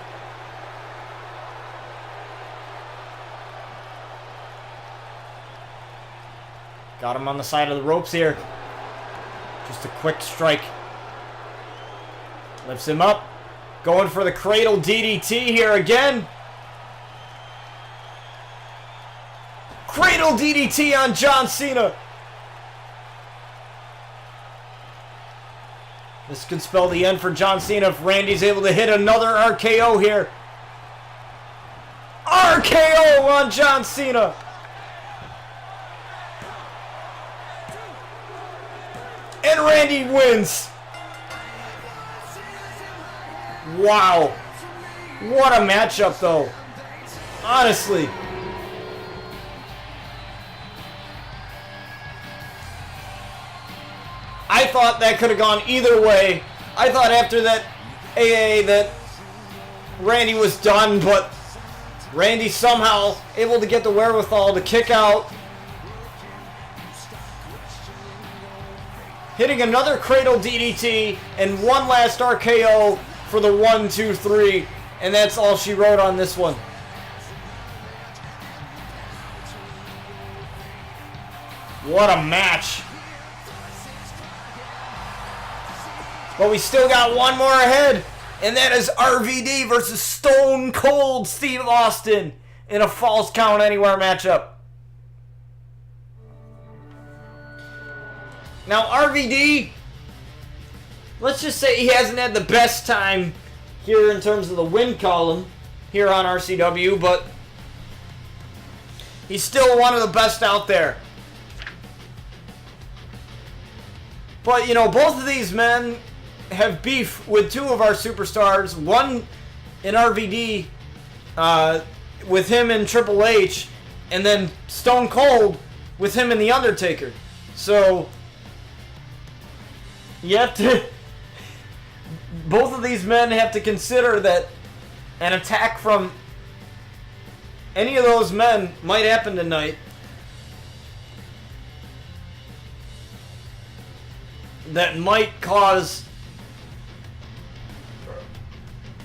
S1: Got him on the side of the ropes here. Just a quick strike. Lifts him up. Going for the cradle DDT here again. Cradle DDT on John Cena. This could spell the end for John Cena if Randy's able to hit another RKO here. RKO on John Cena. And Randy wins. Wow. What a matchup, though. Honestly. I thought that could have gone either way. I thought after that AA that Randy was done, but Randy somehow able to get the wherewithal to kick out. Hitting another cradle DDT and one last RKO for the 1, 2, 3. And that's all she wrote on this one. What a match. But we still got one more ahead. And that is RVD versus Stone Cold Steve Austin in a Falls Count Anywhere matchup. Now RVD, let's just say he hasn't had the best time here in terms of the win column here on RCW, but he's still one of the best out there. But, you know, both of these men have beef with two of our superstars. One in RVD with him in Triple H, and then Stone Cold with him in The Undertaker. So you have to... Both of these men have to consider that an attack from any of those men might happen tonight. That might cause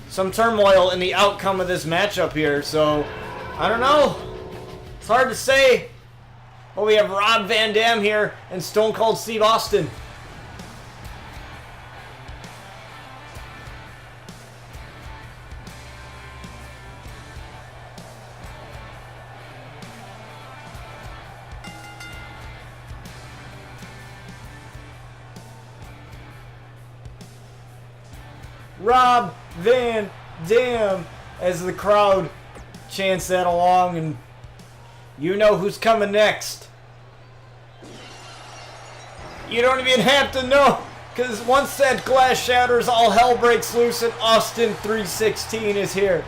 S1: some turmoil in the outcome of this matchup here. So, I don't know. It's hard to say. But we have Rob Van Dam here and Stone Cold Steve Austin. Rob Van Dam as the crowd chants that along, and you know who's coming next. You don't even have to know, because once that glass shatters, all hell breaks loose, and Austin 316 is here.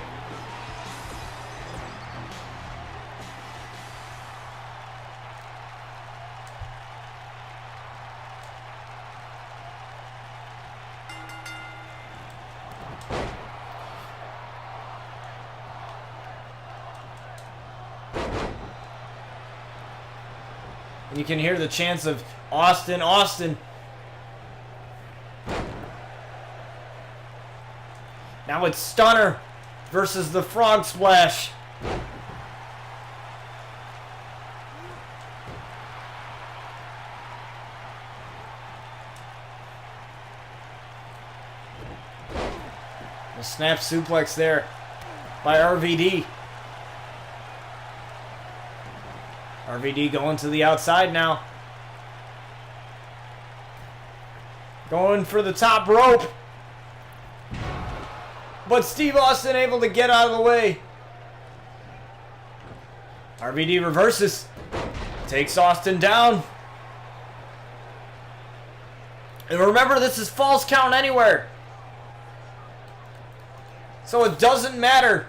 S1: And you can hear the chants of Austin, Austin. Now it's Stunner versus the Frog Splash. A snap suplex there by RVD. RVD going to the outside now. Going for the top rope. But Steve Austin able to get out of the way. RVD reverses. Takes Austin down. And remember, this is false count anywhere. So it doesn't matter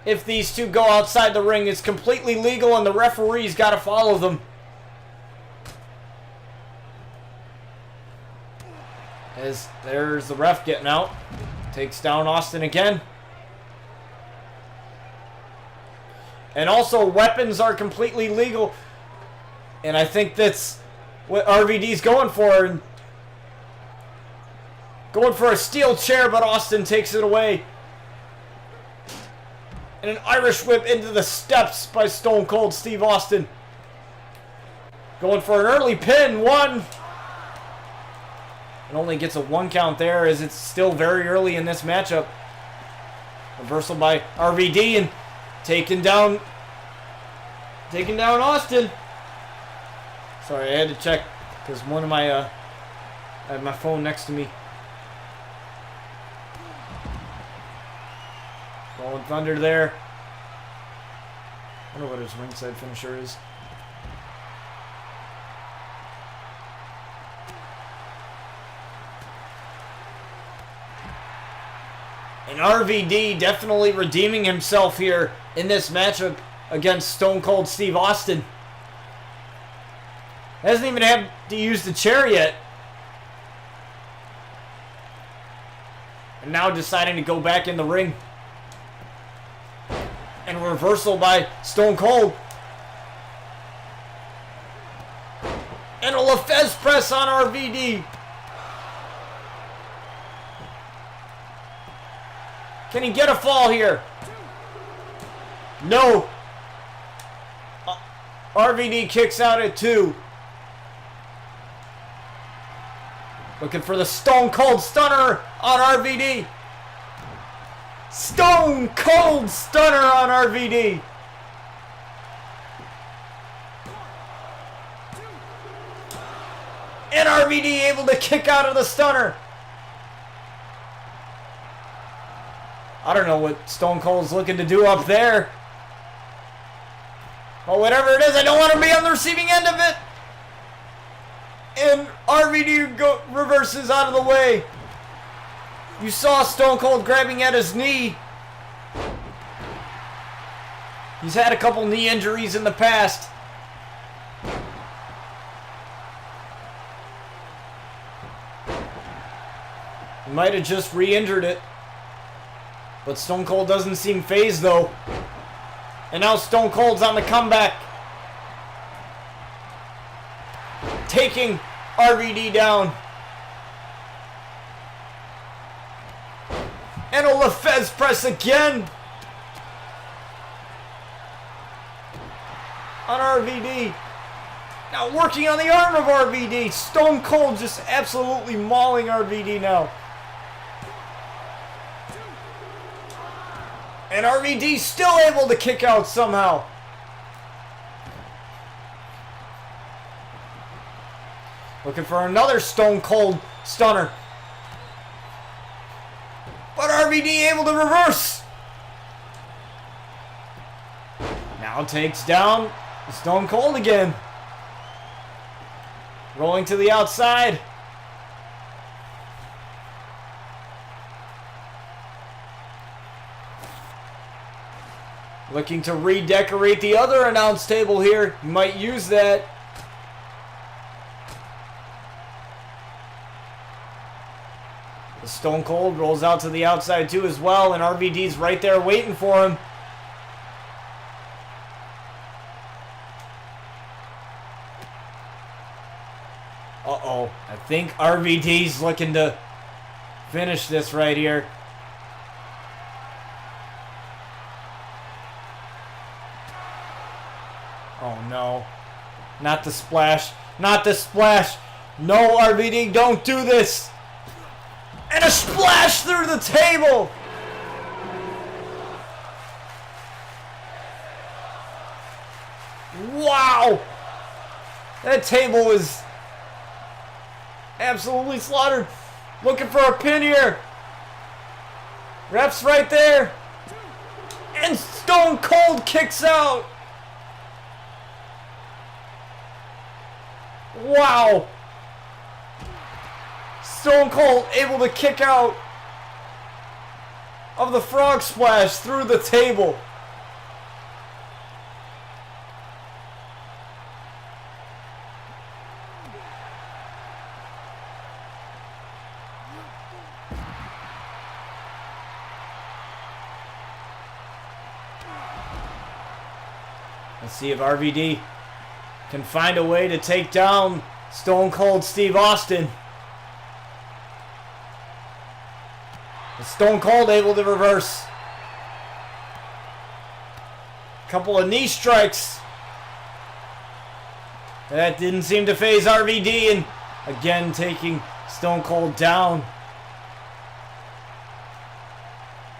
S1: if these two go outside the ring. It's completely legal and the referee's got to follow them. As there's the ref getting out. Takes down Austin again. And also, weapons are completely legal. And I think that's what RVD's going for. Going for a steel chair, but Austin takes it away. And an Irish whip into the steps by Stone Cold Steve Austin. Going for an early pin. One. It only gets a 1 count there, as it's still very early in this matchup. Reversal by RVD and taking down Austin. Sorry, I had to check because one of my I had my phone next to me. Rolling Thunder there. I wonder what his ringside finisher is. And RVD definitely redeeming himself here in this matchup against Stone Cold Steve Austin. Hasn't even had to use the chair yet. And now deciding to go back in the ring. And reversal by Stone Cold. And a LaFez press on RVD. Can he get a fall here? No. RVD kicks out at 2. Looking for the Stone Cold Stunner on RVD. Stone Cold Stunner on RVD. And RVD able to kick out of the stunner. I don't know what Stone Cold's looking to do up there. But whatever it is, I don't want to be on the receiving end of it. And RVD reverses out of the way. You saw Stone Cold grabbing at his knee. He's had a couple knee injuries in the past. He might have just re-injured it. But Stone Cold doesn't seem phased though. And now Stone Cold's on the comeback. Taking RVD down. And a LaFez press again. On RVD. Now working on the arm of RVD. Stone Cold just absolutely mauling RVD now. And RVD still able to kick out somehow. Looking for another Stone Cold Stunner. But RVD able to reverse. Now takes down Stone Cold again. Rolling to the outside. Looking to redecorate the other announce table here. You might use that. The Stone Cold rolls out to the outside too as well, and RVD's right there waiting for him. Uh-oh. I think RVD's looking to finish this right here. Oh no. Not the splash. Not the splash. No, RVD, don't do this. And a splash through the table. Wow. That table is absolutely slaughtered. Looking for a pin here. Ref's right there. And Stone Cold kicks out. Wow. Stone Cold able to kick out of the frog splash through the table. Let's see if RVD can find a way to take down Stone Cold Steve Austin. Stone Cold able to reverse. Couple of knee strikes. That didn't seem to phase RVD, and again taking Stone Cold down.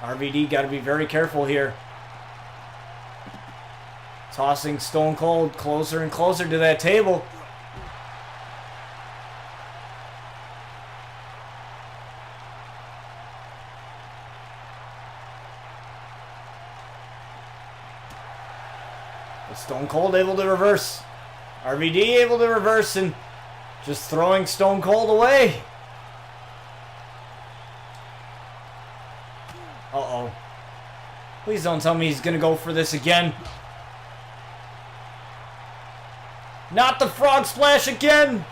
S1: RVD got to be very careful here. Tossing Stone Cold closer and closer to that table. Stone Cold able to reverse. RVD able to reverse and just throwing Stone Cold away. Uh-oh. Please don't tell me he's going to go for this again. Not the frog splash again.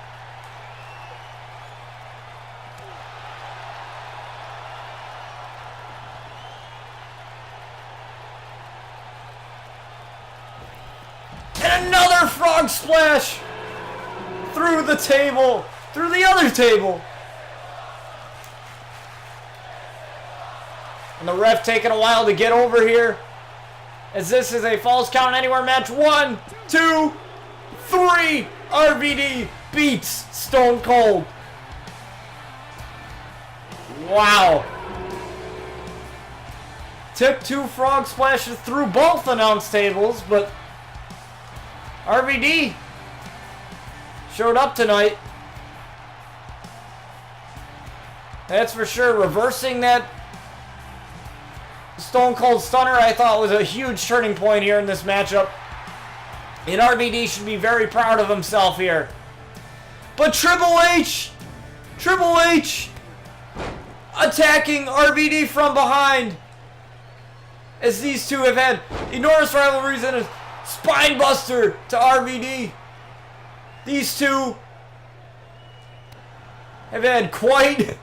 S1: And another frog splash through the table, through the other table. And the ref taking a while to get over here, as this is a Falls Count Anywhere match. 1, 2, 3. RVD beats Stone Cold. Wow. Took 2 frog splashes through both announce tables, but RVD showed up tonight. That's for sure. Reversing that Stone Cold Stunner, I thought, was a huge turning point here in this matchup. And RVD should be very proud of himself here. But Triple H attacking RVD from behind, as these two have had enormous rivalries and a spine buster to RVD. These two have had quite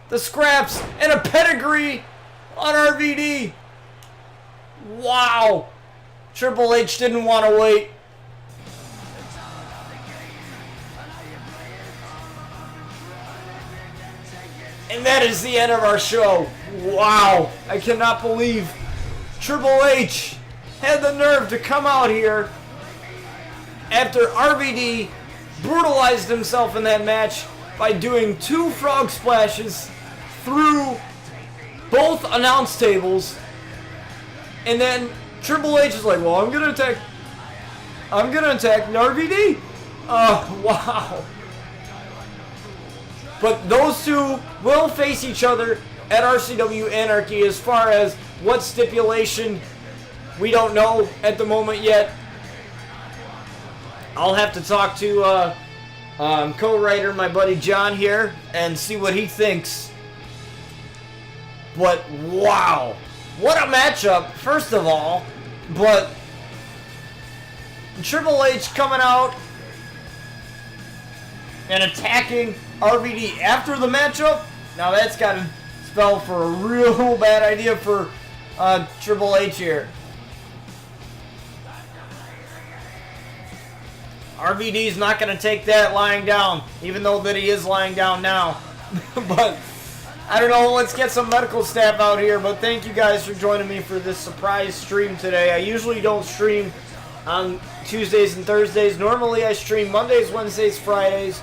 S1: the scraps and a pedigree on RVD. Wow. Triple H didn't want to wait. And that is the end of our show. Wow. I cannot believe Triple H had the nerve to come out here after RVD brutalized himself in that match by doing 2 frog splashes through both announce tables. And then Triple H is like, well, I'm gonna attack RVD. Wow. But those two will face each other at RCW Anarchy. As far as what stipulation, we don't know at the moment yet. I'll have to talk to co-writer, my buddy John here, and see what he thinks. But wow, what a matchup, first of all. But Triple H coming out and attacking RVD after the matchup. Now that's got to spell for a real bad idea for Triple H here. RVD's not going to take that lying down, even though that he is lying down now. But I don't know, let's get some medical staff out here. But thank you guys for joining me for this surprise stream today. I usually don't stream on Tuesdays and Thursdays. Normally I stream Mondays, Wednesdays, Fridays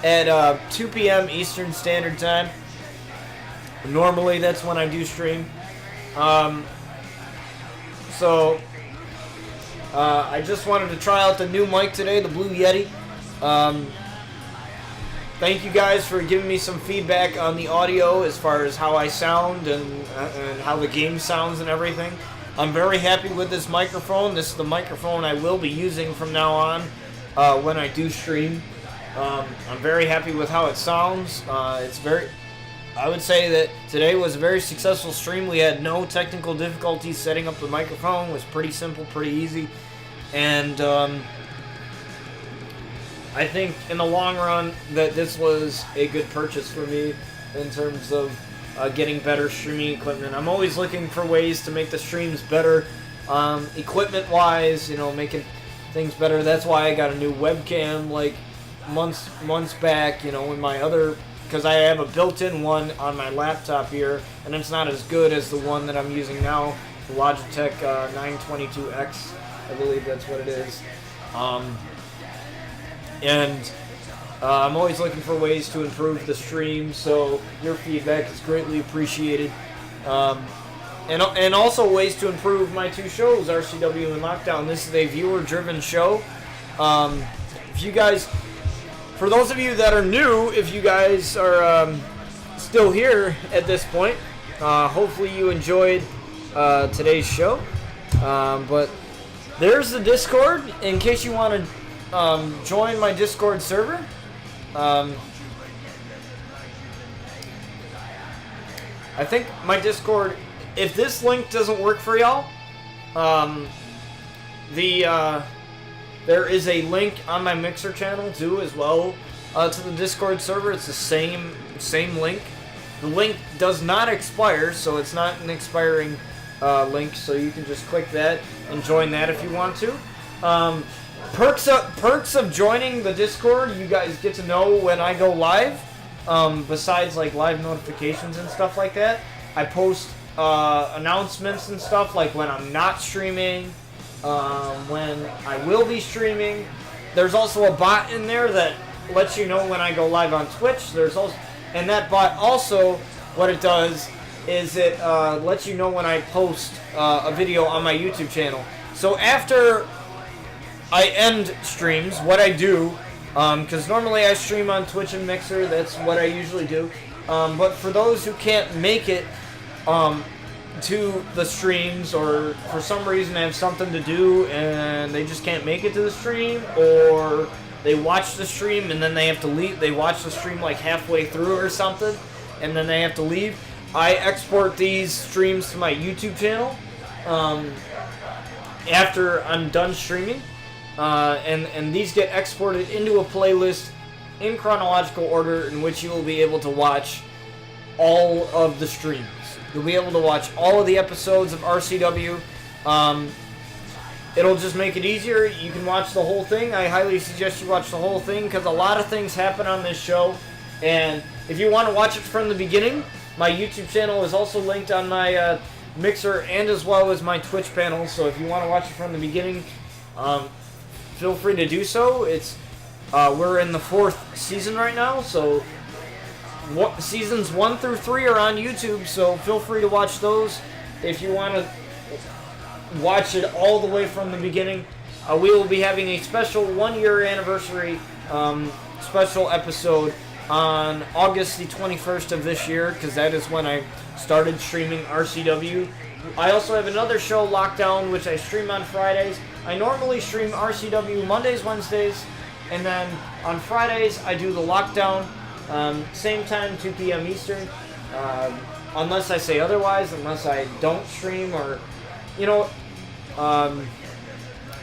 S1: at 2 p.m. Eastern Standard Time. Normally that's when I do stream. I just wanted to try out the new mic today, the Blue Yeti. Thank you guys for giving me some feedback on the audio as far as how I sound and how the game sounds and everything. I'm very happy with this microphone. This is the microphone I will be using from now on when I do stream. I'm very happy with how it sounds. I would say that today was a very successful stream. We had no technical difficulties setting up the microphone. It was pretty simple, pretty easy. And I think in the long run that this was a good purchase for me in terms of getting better streaming equipment. I'm always looking for ways to make the streams better, equipment-wise, making things better. That's why I got a new webcam like months back, in my other... Because I have a built-in one on my laptop here, and it's not as good as the one that I'm using now, the Logitech 922X, I believe that's what it is. I'm always looking for ways to improve the stream, so your feedback is greatly appreciated. And also ways to improve my two shows, RCW and Lockdown. This is a viewer-driven show. If you guys... For those of you that are new, if you guys are still here at this point, hopefully you enjoyed today's show. But there's the Discord, in case you want to join my Discord server. I think my Discord, if this link doesn't work for y'all, there is a link on my Mixer channel too, as well, to the Discord server. It's the same link. The link does not expire, so it's not an expiring link. So you can just click that and join that if you want to. Perks of joining the Discord: you guys get to know when I go live. Besides like live notifications and stuff like that, I post announcements and stuff like when I'm not streaming. When I will be streaming. There's also a bot in there that lets you know when I go live on Twitch. And that bot also, what it does is it lets you know when I post a video on my YouTube channel. So after I end streams, what I do, because normally I stream on Twitch and Mixer, that's what I usually do. But for those who can't make it to the streams, or for some reason they have something to do and they just can't make it to the stream, or they watch the stream and then they have to leave, they watch the stream like halfway through or something and then they have to leave, I export these streams to my YouTube channel after I'm done streaming, and these get exported into a playlist in chronological order in which you will be able to watch all of the streams. You'll be able to watch all of the episodes of RCW. It'll just make it easier. You can watch the whole thing. I highly suggest you watch the whole thing because a lot of things happen on this show. And if you want to watch it from the beginning, my YouTube channel is also linked on my Mixer and as well as my Twitch panel. So if you want to watch it from the beginning, feel free to do so. We're in the 4th season right now, so seasons 1 through 3 are on YouTube, so feel free to watch those if you want to watch it all the way from the beginning. We will be having a special 1-year anniversary special episode on August the 21st of this year, because that is when I started streaming RCW. I also have another show, Lockdown, which I stream on Fridays. I normally stream RCW Mondays, Wednesdays, And then on Fridays, I do the lockdown, same time, 2 p.m. Eastern, unless I say otherwise, unless I don't stream or,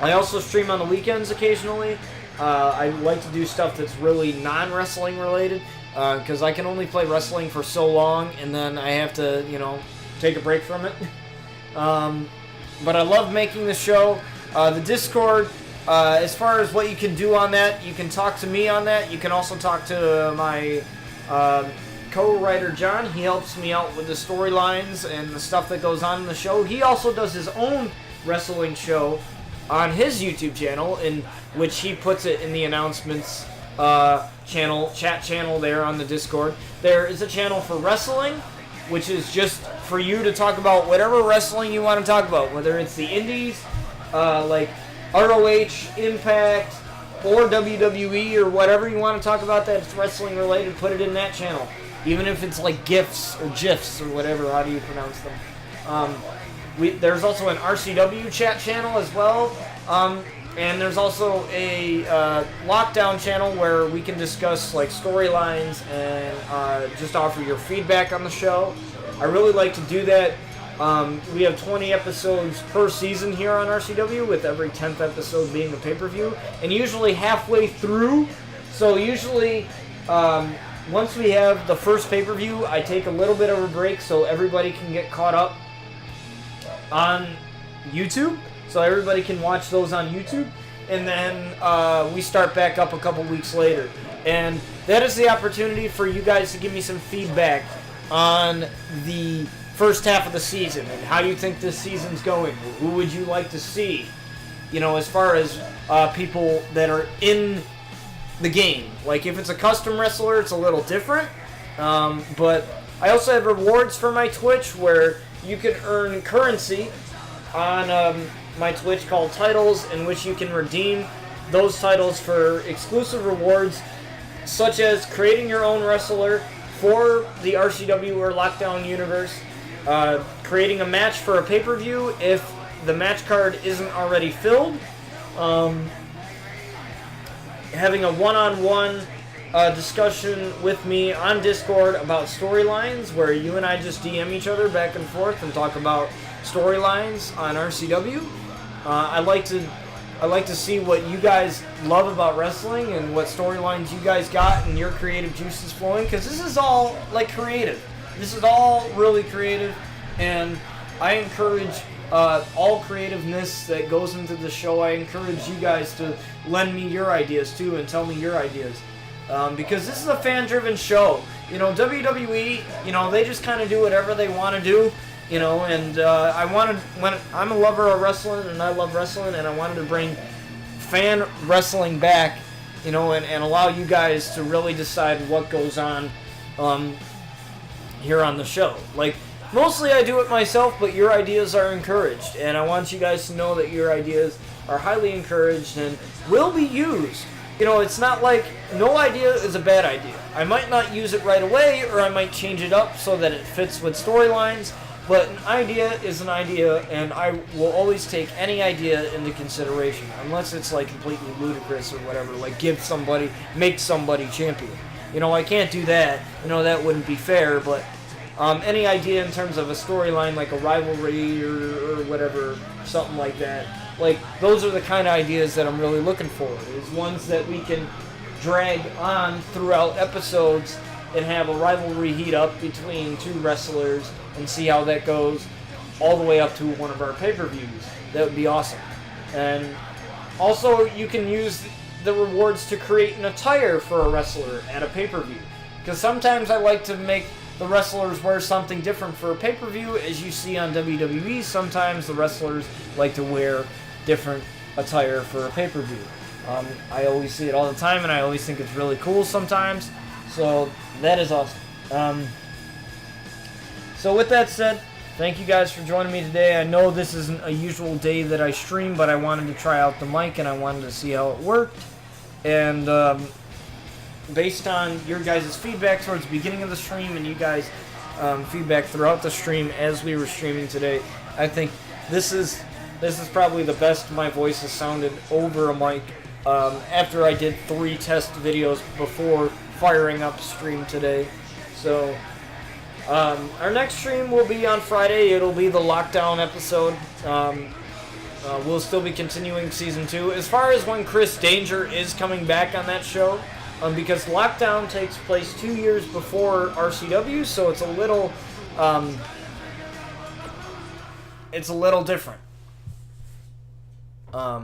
S1: I also stream on the weekends occasionally. I like to do stuff that's really non-wrestling related, because I can only play wrestling for so long, and then I have to, take a break from it. But I love making the show. The Discord, as far as what you can do on that, you can talk to me on that. You can also talk to my co-writer John. He helps me out with the storylines and the stuff that goes on in the show. He also does his own wrestling show on his YouTube channel, in which he puts it in the announcements chat channel there on the Discord. There is a channel for wrestling, which is just for you to talk about whatever wrestling you want to talk about, whether it's the indies, like ROH, Impact, or WWE, or whatever you want to talk about that's wrestling related, put it in that channel. Even if it's like GIFs or GIFs or whatever, how do you pronounce them? There's also an RCW chat channel as well, and there's also a lockdown channel where we can discuss like storylines and just offer your feedback on the show. I really like to do that. We have 20 episodes per season here on RCW, with every 10th episode being a pay-per-view, and usually halfway through. So usually, once we have the first pay-per-view, I take a little bit of a break so everybody can get caught up on YouTube, so everybody can watch those on YouTube, and then we start back up a couple weeks later. And that is the opportunity for you guys to give me some feedback on the first half of the season and how you think this season's going. Who would you like to see, as far as people that are in the game. Like if it's a custom wrestler, it's a little different, but I also have rewards for my Twitch where you can earn currency on my Twitch called Titles, in which you can redeem those titles for exclusive rewards, such as creating your own wrestler for the RCW or Lockdown universe, creating a match for a pay-per-view if the match card isn't already filled, having a one-on-one discussion with me on Discord about storylines, where you and I just DM each other back and forth and talk about storylines on RCW. I like to see what you guys love about wrestling and what storylines you guys got and your creative juices flowing, because this is all like creative. This is all really creative, and I encourage all creativeness that goes into the show. I encourage you guys to lend me your ideas too and tell me your ideas. Because this is a fan-driven show. WWE, they just kind of do whatever they want to do, and when I'm a lover of wrestling and I love wrestling, and I wanted to bring fan wrestling back, and allow you guys to really decide what goes on here on the show. Like, mostly I do it myself, but your ideas are encouraged, and I want you guys to know that your ideas are highly encouraged and will be used. It's not like no idea is a bad idea. I might not use it right away, or I might change it up so that it fits with storylines, but an idea is an idea, and I will always take any idea into consideration, unless it's like completely ludicrous or whatever, like make somebody champion. I can't do that. That wouldn't be fair, but any idea in terms of a storyline, like a rivalry or whatever, something like that. Like, those are the kind of ideas that I'm really looking for, is ones that we can drag on throughout episodes and have a rivalry heat up between two wrestlers and see how that goes all the way up to one of our pay-per-views. That would be awesome. And also, you can use the rewards to create an attire for a wrestler at a pay-per-view. Because sometimes I like to make the wrestlers wear something different for a pay-per-view. As you see on WWE, sometimes the wrestlers like to wear different attire for a pay-per-view. I always see it all the time, and I always think it's really cool sometimes. So that is awesome. So with that said, thank you guys for joining me today. I know this isn't a usual day that I stream, but I wanted to try out the mic, and I wanted to see how it worked. And based on your guys' feedback towards the beginning of the stream, and you guys' feedback throughout the stream as we were streaming today, I think this is probably the best my voice has sounded over a mic after I did 3 test videos before firing up stream today. So our next stream will be on Friday. It'll be the lockdown episode. We'll still be continuing season 2. As far as when Chris Danger is coming back on that show, because lockdown takes place 2 years before RCW, so it's a little different.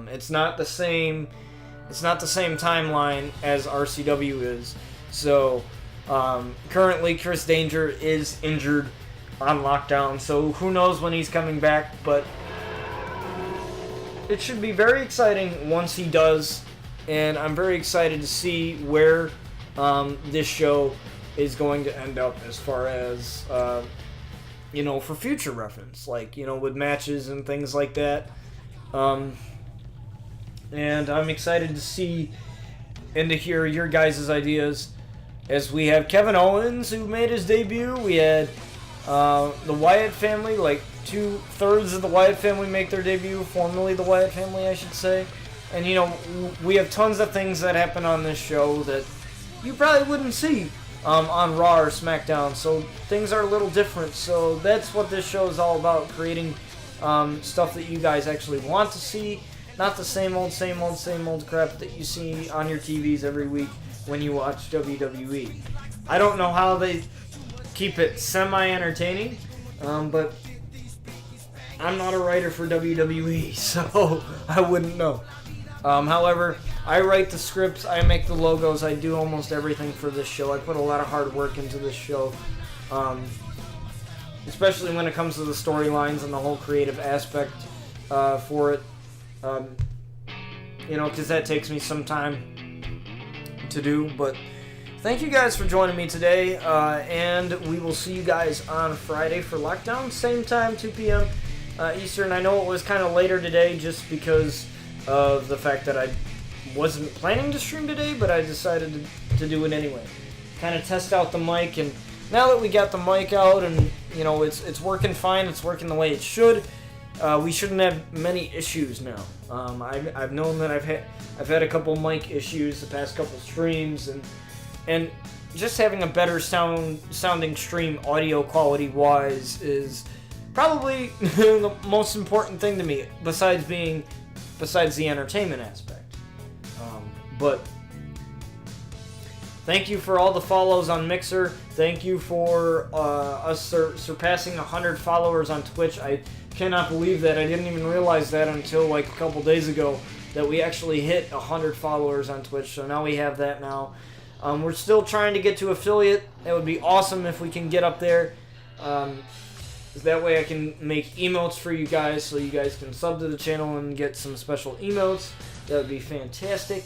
S1: It's not the same timeline as RCW is. So currently Chris Danger is injured on lockdown, so who knows when he's coming back, but it should be very exciting once he does, and I'm very excited to see where this show is going to end up as far as for future reference, like, with matches and things like that. And I'm excited to see and to hear your guys' ideas, as we have Kevin Owens, who made his debut. We had the Wyatt family, like 2/3 of the Wyatt family make their debut, formerly the Wyatt family, I should say. And, we have tons of things that happen on this show that you probably wouldn't see on Raw or SmackDown, so things are a little different. So that's what this show is all about, creating stuff that you guys actually want to see, not the same old crap that you see on your TVs every week when you watch WWE. I don't know how they keep it semi-entertaining, but I'm not a writer for WWE, so I wouldn't know. However, I write the scripts, I make the logos, I do almost everything for this show. I put a lot of hard work into this show, especially when it comes to the storylines and the whole creative aspect for it. Because that takes me some time to do. But thank you guys for joining me today, and we will see you guys on Friday for Lockdown, same time, 2 p.m. Eastern. I know it was kind of later today just because of the fact that I wasn't planning to stream today, but I decided to do it anyway. Kind of test out the mic, and now that we got the mic out and it's working fine, it's working the way it should, we shouldn't have many issues now. I've known that I've had a couple mic issues the past couple streams, and just having a better sounding stream audio quality wise is probably the most important thing to me, besides the entertainment aspect. But thank you for all the follows on Mixer. Thank you for us surpassing 100 followers on Twitch. I cannot believe that. I didn't even realize that until like a couple days ago, that we actually hit 100 followers on Twitch. So now we have that now. We're still trying to get to affiliate. It would be awesome if we can get up there. That way I can make emotes for you guys, so you guys can sub to the channel and get some special emotes. That would be fantastic.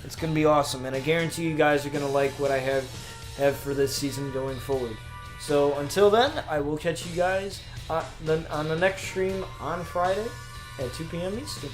S1: It's going to be awesome, and I guarantee you guys are going to like what I have for this season going forward. So until then, I will catch you guys on the next stream on Friday at 2 p.m. Eastern.